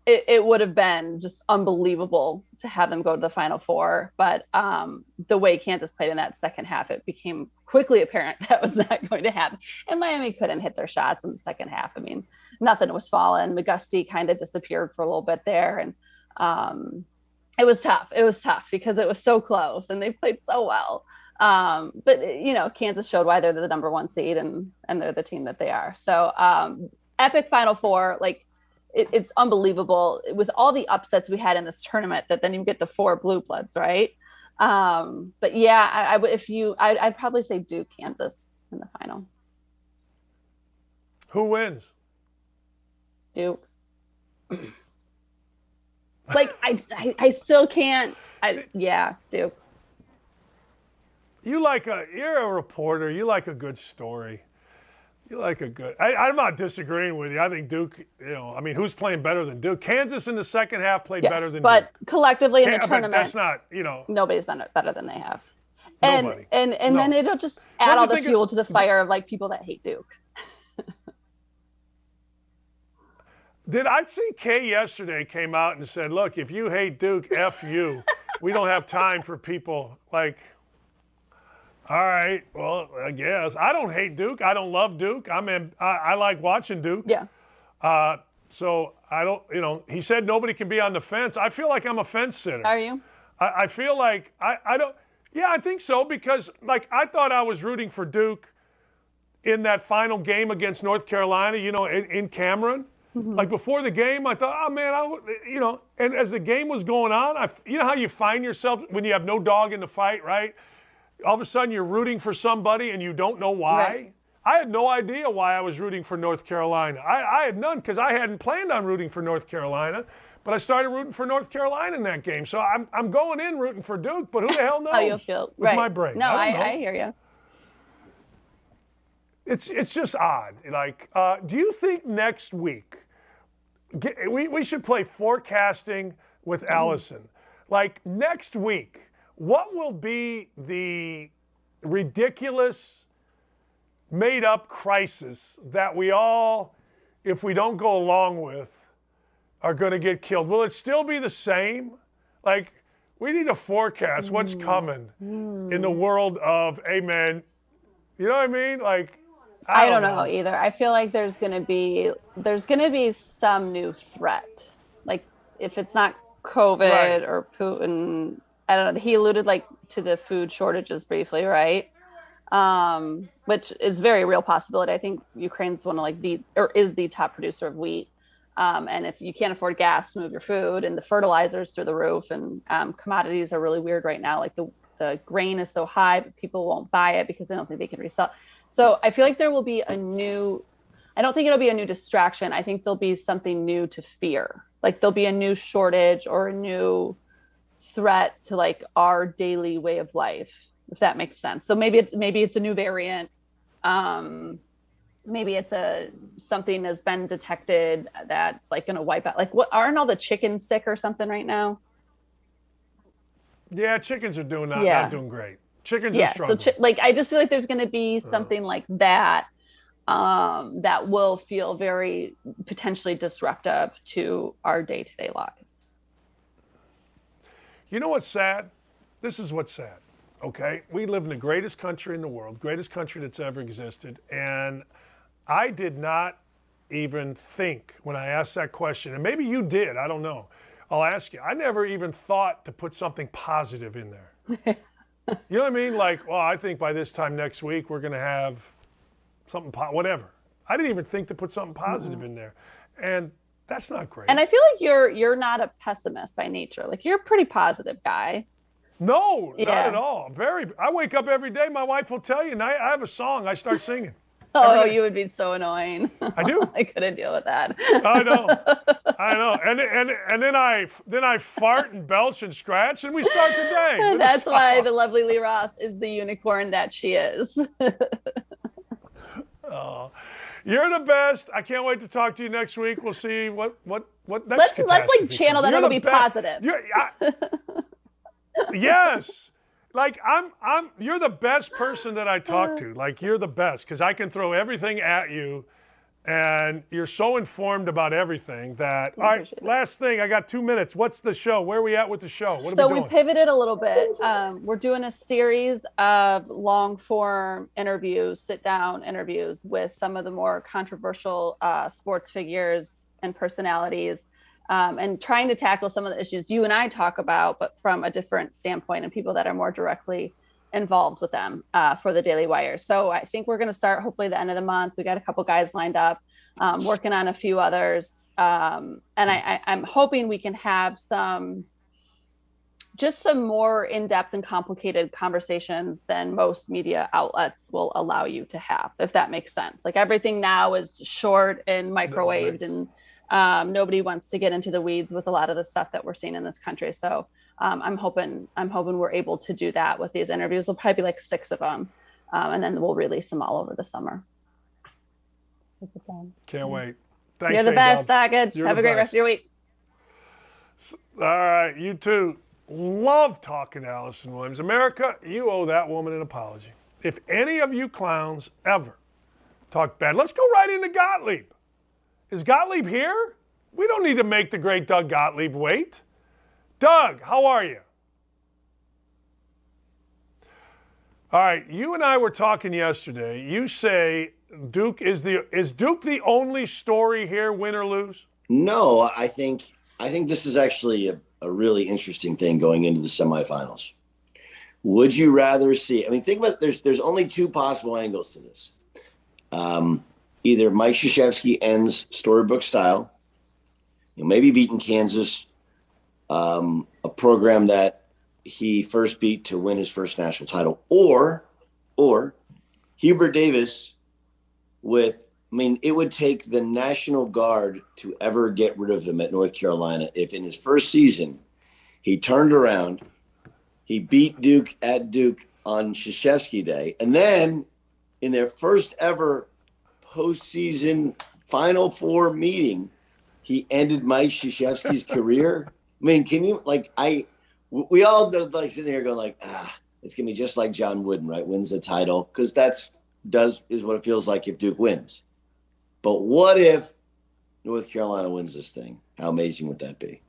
It would have been just unbelievable to have them go to the Final Four, but the way Kansas played in that second half, it became quickly apparent that was not going to happen. And Miami couldn't hit their shots in the second half. I mean, nothing was falling. McGusty kind of disappeared for a little bit there, and it was tough. It was tough because it was so close, and they played so well. But you know, Kansas showed why they're the number one seed, and they're the team that they are. So epic Final Four, like. It's unbelievable with all the upsets we had in this tournament, that then you get the 4 blue bloods, right? But yeah, I'd probably say Duke, Kansas in the final. Who wins? Duke. Like, I still can't. Duke. You're a reporter. You like a good story. I'm not disagreeing with you. I think Duke, who's playing better than Duke? Kansas in the second half played better than Duke. But collectively in the tournament, that's not, nobody's been better than they have. Nobody. And then it'll just add all the fuel to the fire of like people that hate Duke. Did I see Kay yesterday came out and said, look, if you hate Duke, F you. We don't have time for people like... All right. Well, I guess I don't hate Duke. I don't love Duke. I like watching Duke. Yeah. So I don't. He said nobody can be on the fence. I feel like I'm a fence sitter. Are you? I feel like I don't. Yeah, I think so, because like I thought I was rooting for Duke in that final game against North Carolina. In Cameron. Mm-hmm. Like before the game, I thought, oh man, And as the game was going on, how you find yourself when you have no dog in the fight, right? All of a sudden you're rooting for somebody and you don't know why. Right. I had no idea why I was rooting for North Carolina. I had none, because I hadn't planned on rooting for North Carolina, but I started rooting for North Carolina in that game. So I'm going in rooting for Duke, but who the hell knows? How you'll feel. With my brain. No, I hear you. It's just odd. Like, do you think next week we should play forecasting with Allison? Like next week, what will be the ridiculous, made-up crisis that we all, if we don't go along with, are going to get killed? Will it still be the same? Like, we need to forecast what's coming in the world of, amen. You know what I mean? Like, I don't know either. I feel like there's going to be some new threat. Like, if it's not COVID or Putin. I don't know. He alluded like to the food shortages briefly, right? Which is very real possibility. I think Ukraine's one of like is the top producer of wheat. And if you can't afford gas to move your food, and the fertilizers through the roof, and commodities are really weird right now. Like the grain is so high, but people won't buy it because they don't think they can resell. So I feel like there will be I don't think it'll be a new distraction. I think there'll be something new to fear. Like there'll be a new shortage or a new threat to like our daily way of life, if that makes sense. So maybe it's a new variant. Maybe it's something has been detected that's like going to wipe out. Like, aren't all the chickens sick or something right now? Yeah, chickens are not doing great. Chickens are struggling. So I just feel like there's going to be something like that that will feel very potentially disruptive to our day-to-day lives. You know what's sad? This is what's sad. Okay, we live in the greatest country in the world, greatest country that's ever existed, and I did not even think when I asked that question, and maybe you did, I don't know. I'll ask you. I never even thought to put something positive in there. You know what I mean? Like, well, I think by this time next week we're going to have something, whatever. I didn't even think to put something positive in there, and that's not great. And I feel like you're not a pessimist by nature. Like you're a pretty positive guy. No, not at all. I wake up every day. My wife will tell you, and I have a song I start singing. Oh, you would be so annoying. I do. I couldn't deal with that. I know. And then I fart and belch and scratch, and we start the day. That's why the lovely Lee Ross is the unicorn that she is. Oh, you're the best. I can't wait to talk to you next week. We'll see what next. Let's like channel that. It'll be positive. Yes. Like you're the best person that I talk to. Like you're the best because I can throw everything at you, and you're so informed about everything that. All right, last thing. I got 2 minutes. What's the show? Where are we at with the show? What are we doing? So we pivoted a little bit. We're doing a series of long form interviews, sit down interviews with some of the more controversial sports figures and personalities. And trying to tackle some of the issues you and I talk about, but from a different standpoint and people that are more directly involved with them for the Daily Wire. So I think we're going to start hopefully the end of the month. We got a couple guys lined up, working on a few others. And I'm hoping we can have some more in-depth and complicated conversations than most media outlets will allow you to have, if that makes sense. Like everything now is short and microwaved and nobody wants to get into the weeds with a lot of the stuff that we're seeing in this country. So I'm hoping we're able to do that with these interviews. There'll probably be like 6 of them. And then we'll release them all over the summer. Can't wait. Thanks. You're the best, Dakich. Have a great rest of your week. All right. You too. Love talking to Allison Williams. America, you owe that woman an apology. If any of you clowns ever talk bad, let's go right into Gottlieb. Is Gottlieb here? We don't need to make the great Doug Gottlieb wait. Doug, how are you? All right, you and I were talking yesterday. You say Duke is Duke the only story here, win or lose? No, I think this is actually a really interesting thing going into the semifinals. Would you rather see? I mean, think about there's only 2 possible angles to this. Either Mike Krzyzewski ends storybook style, maybe beating Kansas, a program that he first beat to win his first national title, or Hubert Davis it would take the National Guard to ever get rid of him at North Carolina if in his first season he turned around, he beat Duke at Duke on Krzyzewski Day, and then in their first ever postseason Final Four meeting, he ended Mike Krzyzewski's career. I mean, can you we all like sitting here going it's gonna be just like John Wooden, right? Wins the title because is what it feels like if Duke wins. But what if North Carolina wins this thing? How amazing would that be?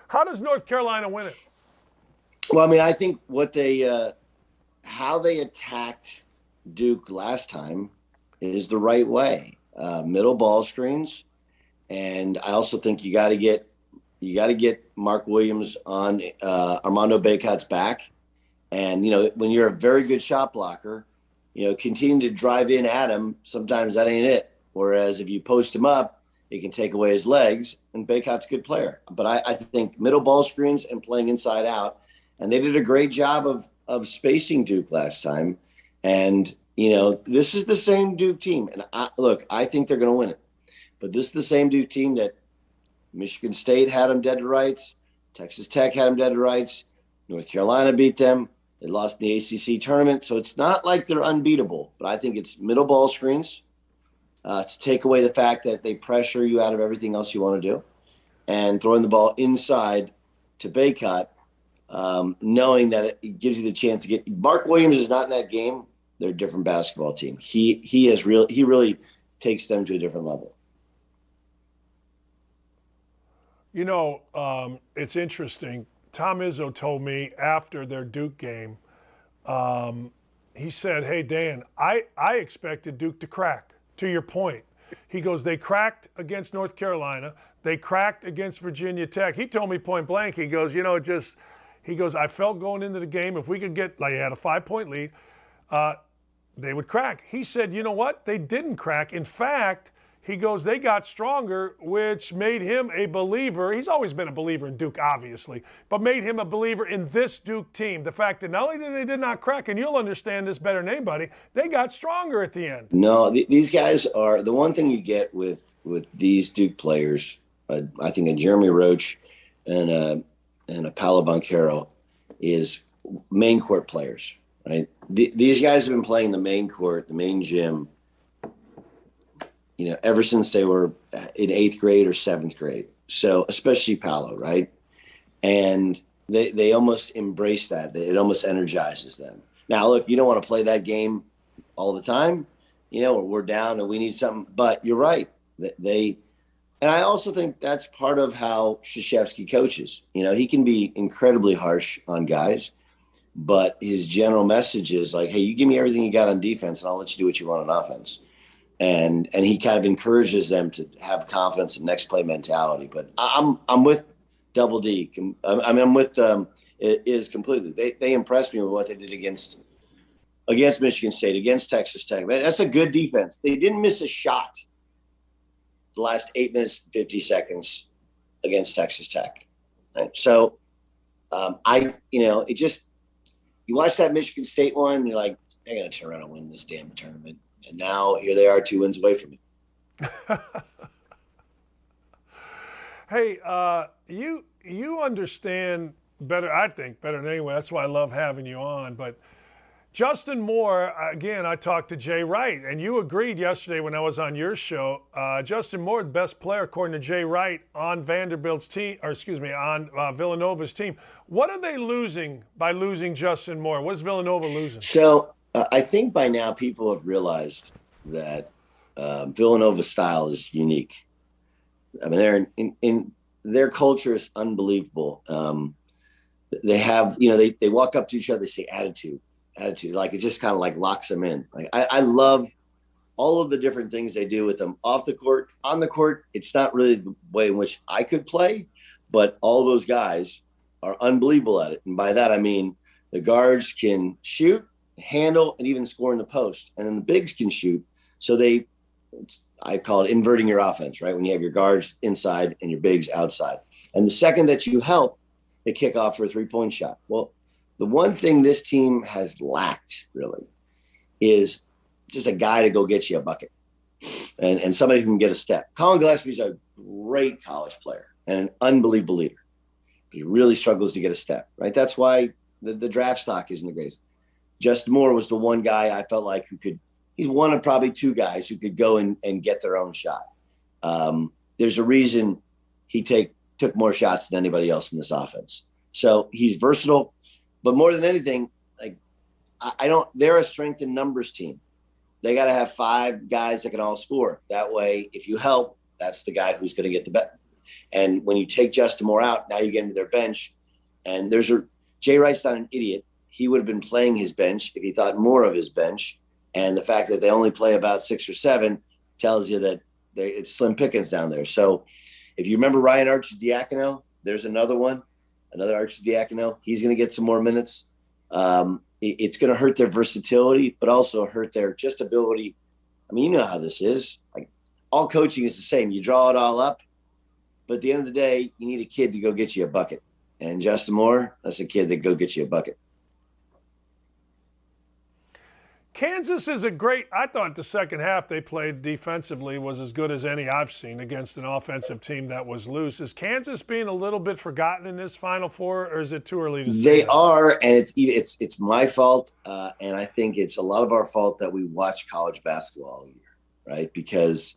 How does North Carolina win it? Well, I mean, I think how they attacked Duke last time is the right way. Middle ball screens. And I also think you got to get You got to get Mark Williams on Armando Bacot's back. And, when you're a very good shot blocker, continue to drive in at him. Sometimes that ain't it. Whereas if you post him up, it can take away his legs, and Bacot's a good player. But I think middle ball screens and playing inside out, and they did a great job of spacing Duke last time. And, this is the same Duke team. And I think they're going to win it. But this is the same Duke team that Michigan State had them dead to rights. Texas Tech had them dead to rights. North Carolina beat them. They lost in the ACC tournament. So it's not like they're unbeatable, but I think it's middle ball screens to take away the fact that they pressure you out of everything else you want to do, and throwing the ball inside to Bacot, knowing that it gives you the chance to get – Mark Williams is not in that game. They're a different basketball team. He really takes them to a different level. It's interesting. Tom Izzo told me after their Duke game, he said, hey, Dan, I expected Duke to crack, to your point. He goes, they cracked against North Carolina. They cracked against Virginia Tech. He told me point blank, he goes, I felt going into the game, if we could get, he had a 5-point lead, they would crack. He said, you know what? They didn't crack. In fact, he goes, they got stronger, which made him a believer. He's always been a believer in Duke, obviously, but made him a believer in this Duke team. The fact that not only did they not crack, and you'll understand this better than anybody, they got stronger at the end. No, these guys are – the one thing you get with these Duke players, I think a Jeremy Roach and a Paolo Banchero, is main court players, right? These guys have been playing the main court, the main gym, ever since they were in 8th grade or 7th grade. So especially Paolo, right? And they almost embrace that. It almost energizes them. Now, look, you don't want to play that game all the time. We're down and we need something. But you're right. And I also think that's part of how Krzyzewski coaches. He can be incredibly harsh on guys, but his general message is like, hey, you give me everything you got on defense and I'll let you do what you want on offense. And he kind of encourages them to have confidence in next play mentality. But I'm with Double D. I'm with it is completely. They impressed me with what they did against Michigan State, against Texas Tech. That's a good defense. They didn't miss a shot the last 8 minutes and 50 seconds against Texas Tech. Right? So it just, you watch that Michigan State one, and you're like, they're going to turn around and win this damn tournament. And now here they are 2 wins away from it. Hey, you understand better, I think, better than anyone. That's why I love having you on. But Justin Moore, again, I talked to Jay Wright, and you agreed yesterday when I was on your show. Justin Moore, the best player, according to Jay Wright, on Vanderbilt's team, on Villanova's team. What are they losing by losing Justin Moore? What is Villanova losing? So I think by now people have realized that Villanova's style is unique. I mean, they're in their culture is unbelievable. They have, they walk up to each other, they say attitude. Like it just kind of like locks them in. Like I love all of the different things they do with them off the court. On the court, it's not really the way in which I could play, but all those guys are unbelievable at it. And by that, I mean the guards can shoot, handle, and even score in the post. And then the bigs can shoot. So I call it inverting your offense, right? When you have your guards inside and your bigs outside. And the second that you help, they kick off for a 3-point shot. Well, the one thing this team has lacked really is just a guy to go get you a bucket and somebody who can get a step. Colin Gillespie's a great college player and an unbelievable leader. But he really struggles to get a step, right? That's why the draft stock isn't the greatest. Justin Moore was the one guy I felt like he's one of probably 2 guys who could go and get their own shot. There's a reason he took more shots than anybody else in this offense. So he's versatile, but more than anything, like they're a strength in numbers team. They got to have 5 guys that can all score. That way, if you help, that's the guy who's going to get the bet. And when you take Justin Moore out, now you get into their bench. And Jay Wright's not an idiot. He would have been playing his bench if he thought more of his bench. And the fact that they only play about 6 or 7 tells you that it's slim pickings down there. So if you remember Ryan Archdiakono, there's another one, another Archidiacono. He's going to get some more minutes. It's going to hurt their versatility, but also hurt their just ability. I mean, you know how this is. Like, all coaching is the same. You draw it all up, but at the end of the day, you need a kid to go get you a bucket. And Justin Moore, that's a kid that go get you a bucket. Kansas is I thought the second half they played defensively was as good as any I've seen against an offensive team that was loose. Is Kansas being a little bit forgotten in this Final Four, or is it too early to say? They are, and it's my fault, and I think it's a lot of our fault that we watch college basketball all year, right? Because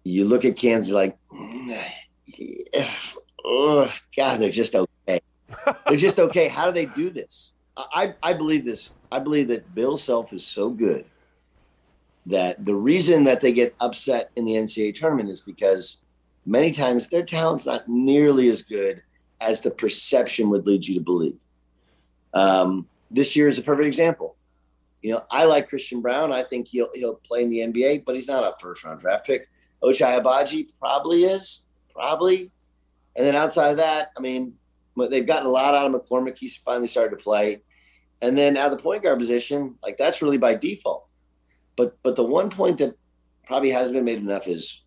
you look at Kansas like, oh, God, they're just okay. They're just okay. How do they do this? I believe this. I believe that Bill Self is so good that the reason that they get upset in the NCAA tournament is because many times their talent's not nearly as good as the perception would lead you to believe. This year is a perfect example. You know, I like Christian Brown. I think he'll play in the NBA, but he's not a first-round draft pick. Ochai Agbaji probably is. And then outside of that, I mean, they've gotten a lot out of McCormick. He's finally started to play. And then out of the point guard position, like, that's really by default. But the one point that probably hasn't been made enough is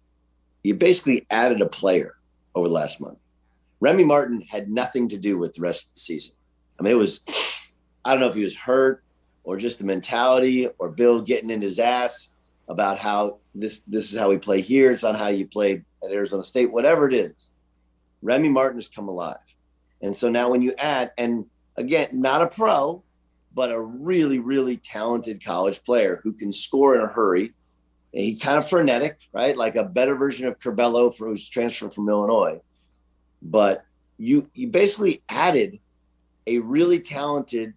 you basically added a player over the last month. Remy Martin had nothing to do with the rest of the season. I mean, I don't know if he was hurt or just the mentality or Bill getting in his ass about how this is how we play here. It's not how you played at Arizona State, whatever it is. Remy Martin has come alive. And so now when you add, and again, not a pro, but a really, really talented college player who can score in a hurry. And he's kind of frenetic, right? Like a better version of Curbelo who's transferred from Illinois. But you basically added a really talented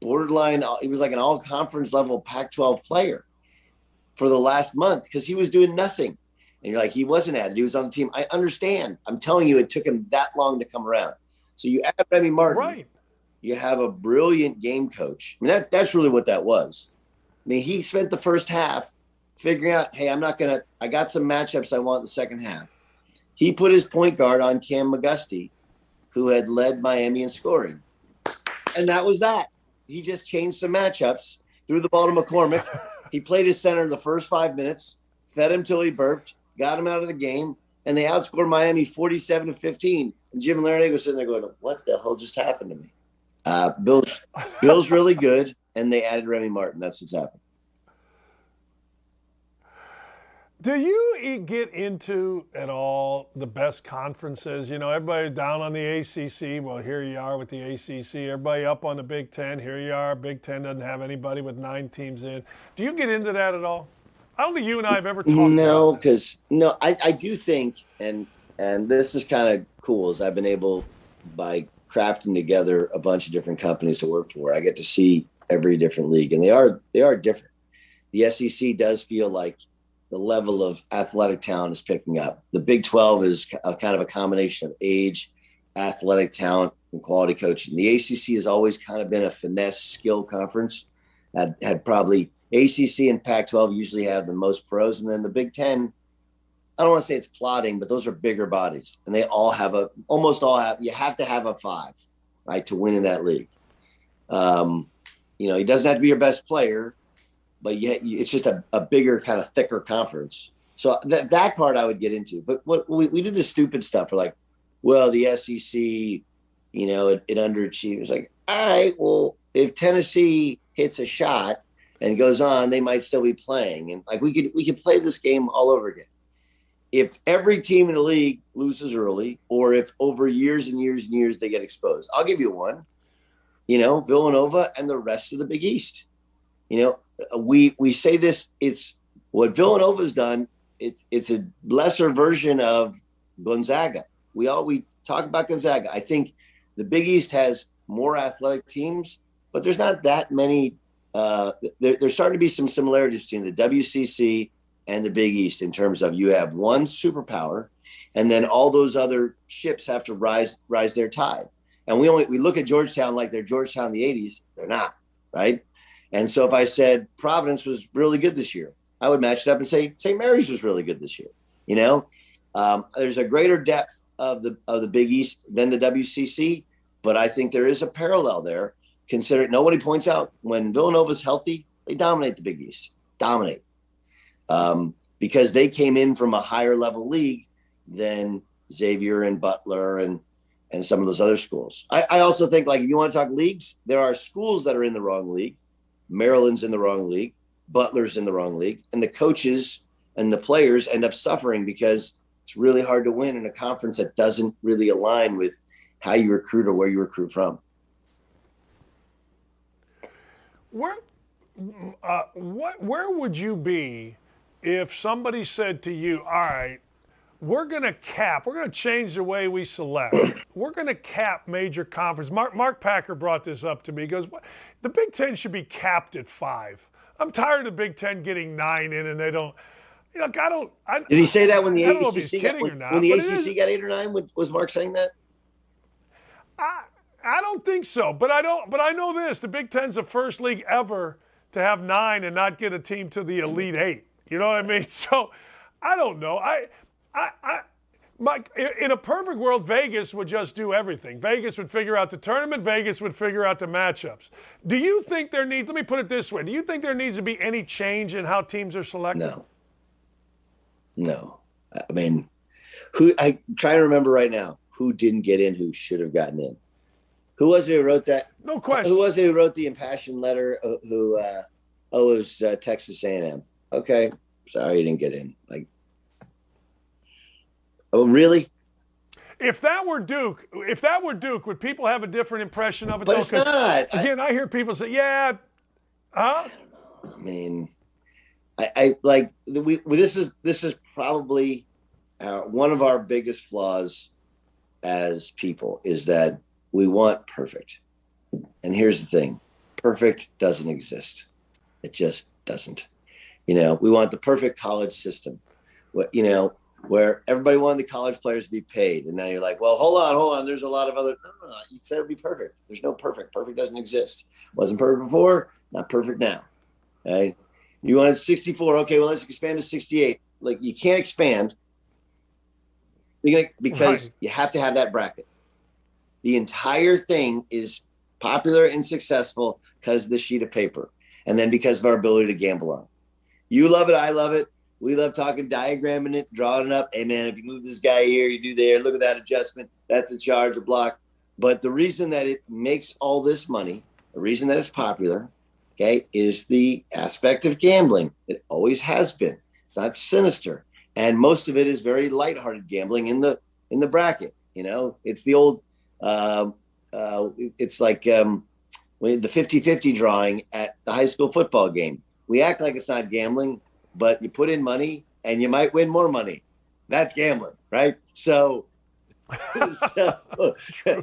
borderline. He was like an all-conference level Pac-12 player for the last month because he was doing nothing. And you're like, he wasn't added. He was on the team. I understand. I'm telling you, it took him that long to come around. So you add Remy Martin. Right. You have a brilliant game coach. I mean, that's really what that was. I mean, he spent the first half figuring out, hey, I got some matchups I want in the second half. He put his point guard on Cam McGusty, who had led Miami in scoring. And that was that. He just changed some matchups, threw the ball to McCormick. He played his center the first 5 minutes, fed him till he burped, got him out of the game, and they outscored Miami 47-15. And Jim Larinaga sitting there going, what the hell just happened to me? Bill's really good, and they added Remy Martin. That's what's happened. Do you get into at all the best conferences? You know, everybody down on the ACC. Well, here you are with the ACC. Everybody up on the Big Ten. Here you are. Big Ten doesn't have anybody with 9 teams in. Do you get into that at all? I don't think you and I have ever talked about No, because I do think, and this is kind of cool, is I've been able, by crafting together a bunch of different companies to work for, I get to see every different league, and they are different. The SEC does feel like the level of athletic talent is picking up. The Big 12 is kind of a combination of age, athletic talent, and quality coaching. The ACC has always kind of been a finesse skill conference. Had probably ACC and Pac-12 usually have the most pros, and then the Big 10, I don't want to say it's plotting, but those are bigger bodies, and they all have you have to have a 5, right, to win in that league. He doesn't have to be your best player, but yet it's just a bigger, kind of thicker conference. So that part I would get into. But what we do this stupid stuff. We're like, well, the SEC, it underachieves. It's like, all right, well, if Tennessee hits a shot and goes on, they might still be playing. And like we could play this game all over again. If every team in the league loses early, or if over years and years and years they get exposed, I'll give you one. Villanova and the rest of the Big East. We say this. It's what Villanova's done. It's a lesser version of Gonzaga. We talk about Gonzaga. I think the Big East has more athletic teams, but there's not that many. There's starting to be some similarities between the WCC and the Big East in terms of you have one superpower, and then all those other ships have to rise their tide. And we look at Georgetown like they're Georgetown in the 80s. They're not, right? And so if I said Providence was really good this year, I would match it up and say St. Mary's was really good this year. There's a greater depth of the Big East than the WCC, but I think there is a parallel there. Consider nobody points out when Villanova's healthy, they dominate the Big East, because they came in from a higher level league than Xavier and Butler and some of those other schools. I also think, like, if you want to talk leagues, there are schools that are in the wrong league. Maryland's in the wrong league. Butler's in the wrong league. And the coaches and the players end up suffering because it's really hard to win in a conference that doesn't really align with how you recruit or where you recruit from. Where would you be if somebody said to you, all right, we're going to change the way we select. We're going to cap major conference. Mark Packer brought this up to me. He goes, the Big Ten should be capped at 5. I'm tired of the Big Ten getting 9 in and they don't. Did he say that when the I don't know if ACC he's got, kidding or not, when the but ACC got 8 or 9? Was Mark saying that? I don't think so, but I know this: the Big Ten's the first league ever to have 9 and not get a team to the Elite 8. You know what I mean? So I don't know. In a perfect world, Vegas would just do everything. Vegas would figure out the tournament. Vegas would figure out the matchups. Do you think let me put it this way, do you think there needs to be any change in how teams are selected? No. I mean, I'm trying to remember right now who didn't get in, who should have gotten in. Who was it who wrote that? No question. Who was it who wrote the impassioned letter? It was Texas A&M. Okay, sorry you didn't get in. Like, oh, really? If that were Duke, would people have a different impression of it? But it's not. Again, I hear people say, "Yeah, huh?" I mean, I like this is probably one of our biggest flaws as people is that we want perfect. And here's the thing: perfect doesn't exist. It just doesn't. We want the perfect college system. Where everybody wanted the college players to be paid. And now you're like, well, hold on. There's a lot of other, no, you said it'd be perfect. There's no perfect. Perfect doesn't exist. Wasn't perfect before, not perfect now. Okay. You wanted 64. Okay, well, let's expand to 68. Like, you can't expand because you have to have that bracket. The entire thing is popular and successful because of the sheet of paper. And then because of our ability to gamble on it. You love it. I love it. We love talking, diagramming it, drawing it up. Hey, man, if you move this guy here, you do there, look at that adjustment. That's a charge, a block. But the reason that it makes all this money, the reason that it's popular, okay, is the aspect of gambling. It always has been. It's not sinister. And most of it is very lighthearted gambling in the bracket. It's the old, it's like the 50-50 drawing at the high school football game. We act like it's not gambling, but you put in money and you might win more money. That's gambling, right? So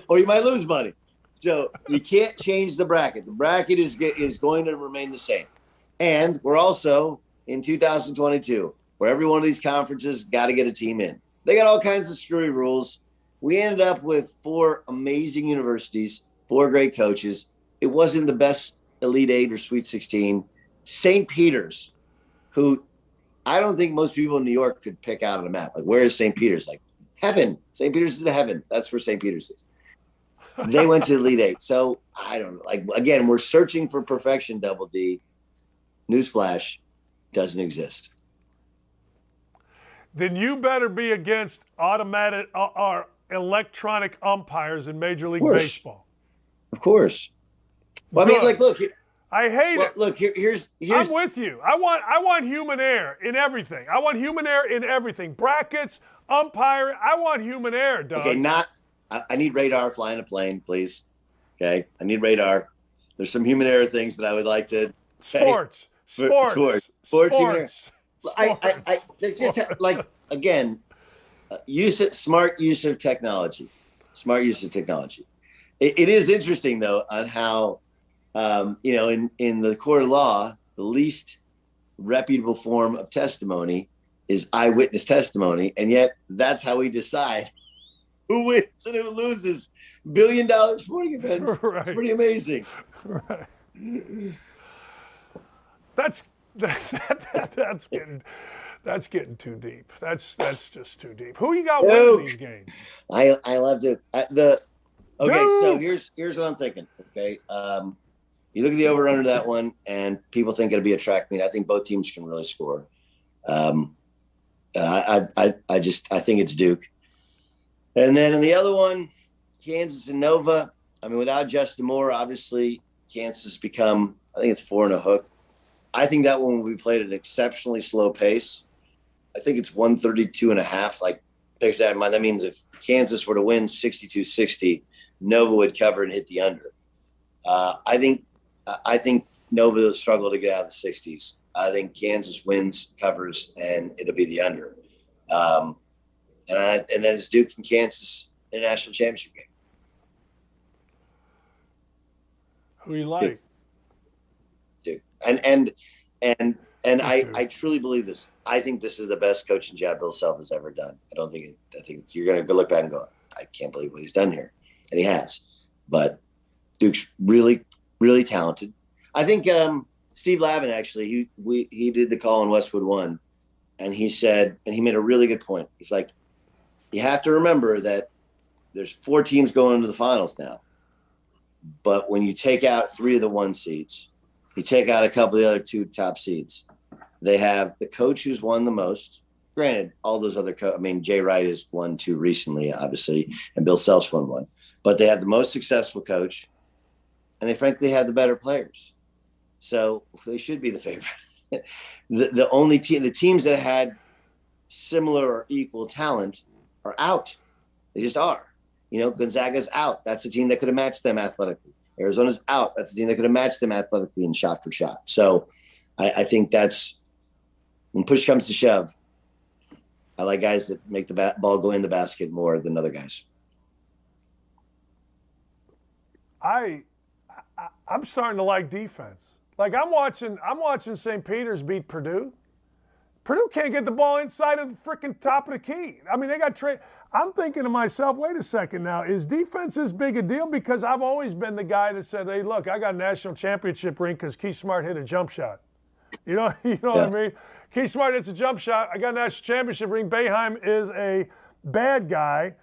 or you might lose money. So you can't change the bracket. The bracket is going to remain the same. And we're also in 2022, where every one of these conferences got to get a team in. They got all kinds of screwy rules. We ended up with 4 amazing universities, 4 great coaches. It wasn't the best Elite 8 or Sweet 16. St. Peter's, who I don't think most people in New York could pick out on a map. Like, where is St. Peter's? Like, heaven. St. Peter's is the heaven. That's where St. Peter's is. They went to the Elite 8. So I don't know. Like, again, we're searching for perfection, Double D. Newsflash, doesn't exist. Then you better be against automatic or electronic umpires in Major League Baseball. Of course. Well, I mean, like, look. I hate it. Look, here's. I'm with you. I want human error in everything. I want human error in everything. Brackets, umpiring. I want human error, Doug. Okay, I need radar flying a plane, please. Okay, I need radar. There's some human error things that I would like to. Sports. Human error. There's just like, again, smart use of technology. It is interesting though on how. In the court of law, the least reputable form of testimony is eyewitness testimony. And yet that's how we decide who wins and who loses $1 billion sporting events. Right. It's pretty amazing. Right. That's getting That's getting too deep. That's just too deep. Who you got winning these games? I love Duke. So Duke! here's what I'm thinking. Okay, you look at the over under that one, and people think it'll be a track meet. I think both teams can really score. I think it's Duke. And then in the other one, Kansas and Nova. I mean, without Justin Moore, obviously Kansas become, I think it's 4 and a hook. I think that one will be played at an exceptionally slow pace. I think it's 132.5. Like, there's that in mind. That means if Kansas were to win 62-60, Nova would cover and hit the under. I think Nova will struggle to get out of the 60s. I think Kansas wins, covers, and it'll be the under. And then it's Duke and Kansas in a national championship game. Who you like? Duke. And I truly believe this. I think this is the best coaching job Bill Self has ever done. I think you're going to go look back and go, I can't believe what he's done here. And he has. But Duke's really, really talented. I think Steve Lavin, actually, he did the call on Westwood One, and he said, and he made a really good point. He's like, you have to remember that there's 4 teams going into the finals now. But when you take out 3 of the 1 seeds, you take out a couple of the other 2 top seeds, they have the coach who's won the most. Granted, all those other Jay Wright has won 2 recently, obviously, and Bill Self's won 1. But they have the most successful coach, and they frankly have the better players. So they should be the favorite. The teams that had similar or equal talent are out. They just are. Gonzaga's out. That's the team that could have matched them athletically. Arizona's out. That's the team that could have matched them athletically and shot for shot. So I think that's when push comes to shove. I like guys that make the ball go in the basket more than other guys. I'm starting to like defense. Like I'm watching St. Peter's beat Purdue. Purdue can't get the ball inside of the freaking top of the key. I mean, they got trade. I'm thinking to myself, wait a second now, is defense this big a deal? Because I've always been the guy that said, hey, look, I got a national championship ring because Key Smart hit a jump shot. You know what I mean? Key Smart hits a jump shot. I got a national championship ring. Boeheim is a bad guy.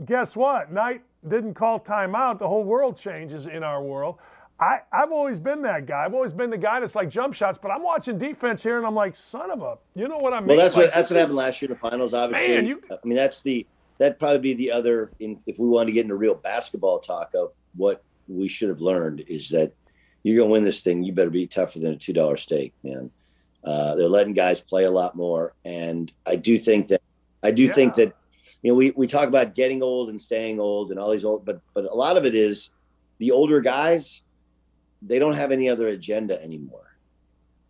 Guess what? Knight didn't call timeout. The whole world changes in our world. I've always been that guy. I've always been the guy that's like jump shots, but I'm watching defense here and I'm like, son of a, you know what I mean? Well, that's what happened last year in the finals, obviously. Man, that'd probably be the other, if we want to get into real basketball talk of what we should have learned is that you're going to win this thing. You better be tougher than a $2 steak, man. They're letting guys play a lot more. And I do think that, we talk about getting old and staying old and all these old, but a lot of it is the older guys, they don't have any other agenda anymore.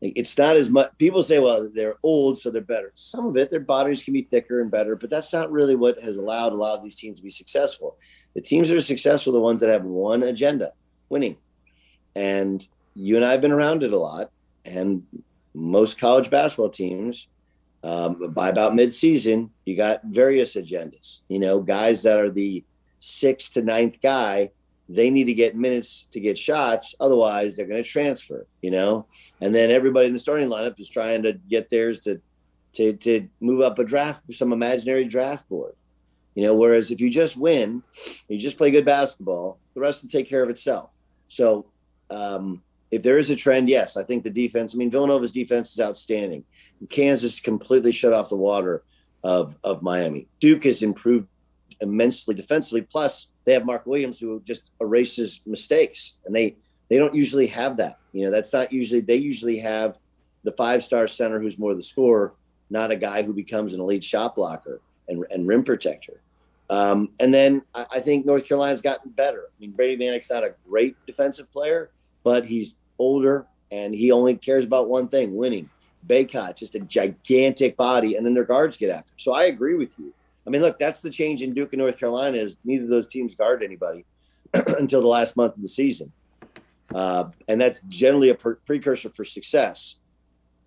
It's not as much. People say, well, they're old, so they're better. Some of it, their bodies can be thicker and better, but that's not really what has allowed a lot of these teams to be successful. The teams that are successful are the ones that have one agenda, winning. And you and I have been around it a lot. And most college basketball teams, by about mid-season, you got various agendas. Guys that are the 6th to 9th guy, they need to get minutes to get shots. Otherwise, they're going to transfer, And then everybody in the starting lineup is trying to get theirs to move up a draft, some imaginary draft board. Whereas if you just win, you just play good basketball, the rest will take care of itself. So if there is a trend, yes, I think the defense, Villanova's defense is outstanding. Kansas completely shut off the water of Miami. Duke has improved immensely defensively. Plus, they have Mark Williams who just erases mistakes, and they don't usually have that. That's not usually. They usually have the 5-star center who's more the scorer, not a guy who becomes an elite shot blocker and rim protector. And then I think North Carolina's gotten better. Brady Manek's not a great defensive player, but he's older and he only cares about one thing: winning. Baycott, just a gigantic body, and then their guards get after. So I agree with you. Look, that's the change in Duke and North Carolina is neither of those teams guard anybody until the last month of the season. And that's generally a precursor for success.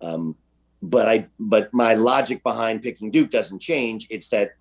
But my logic behind picking Duke doesn't change. It's that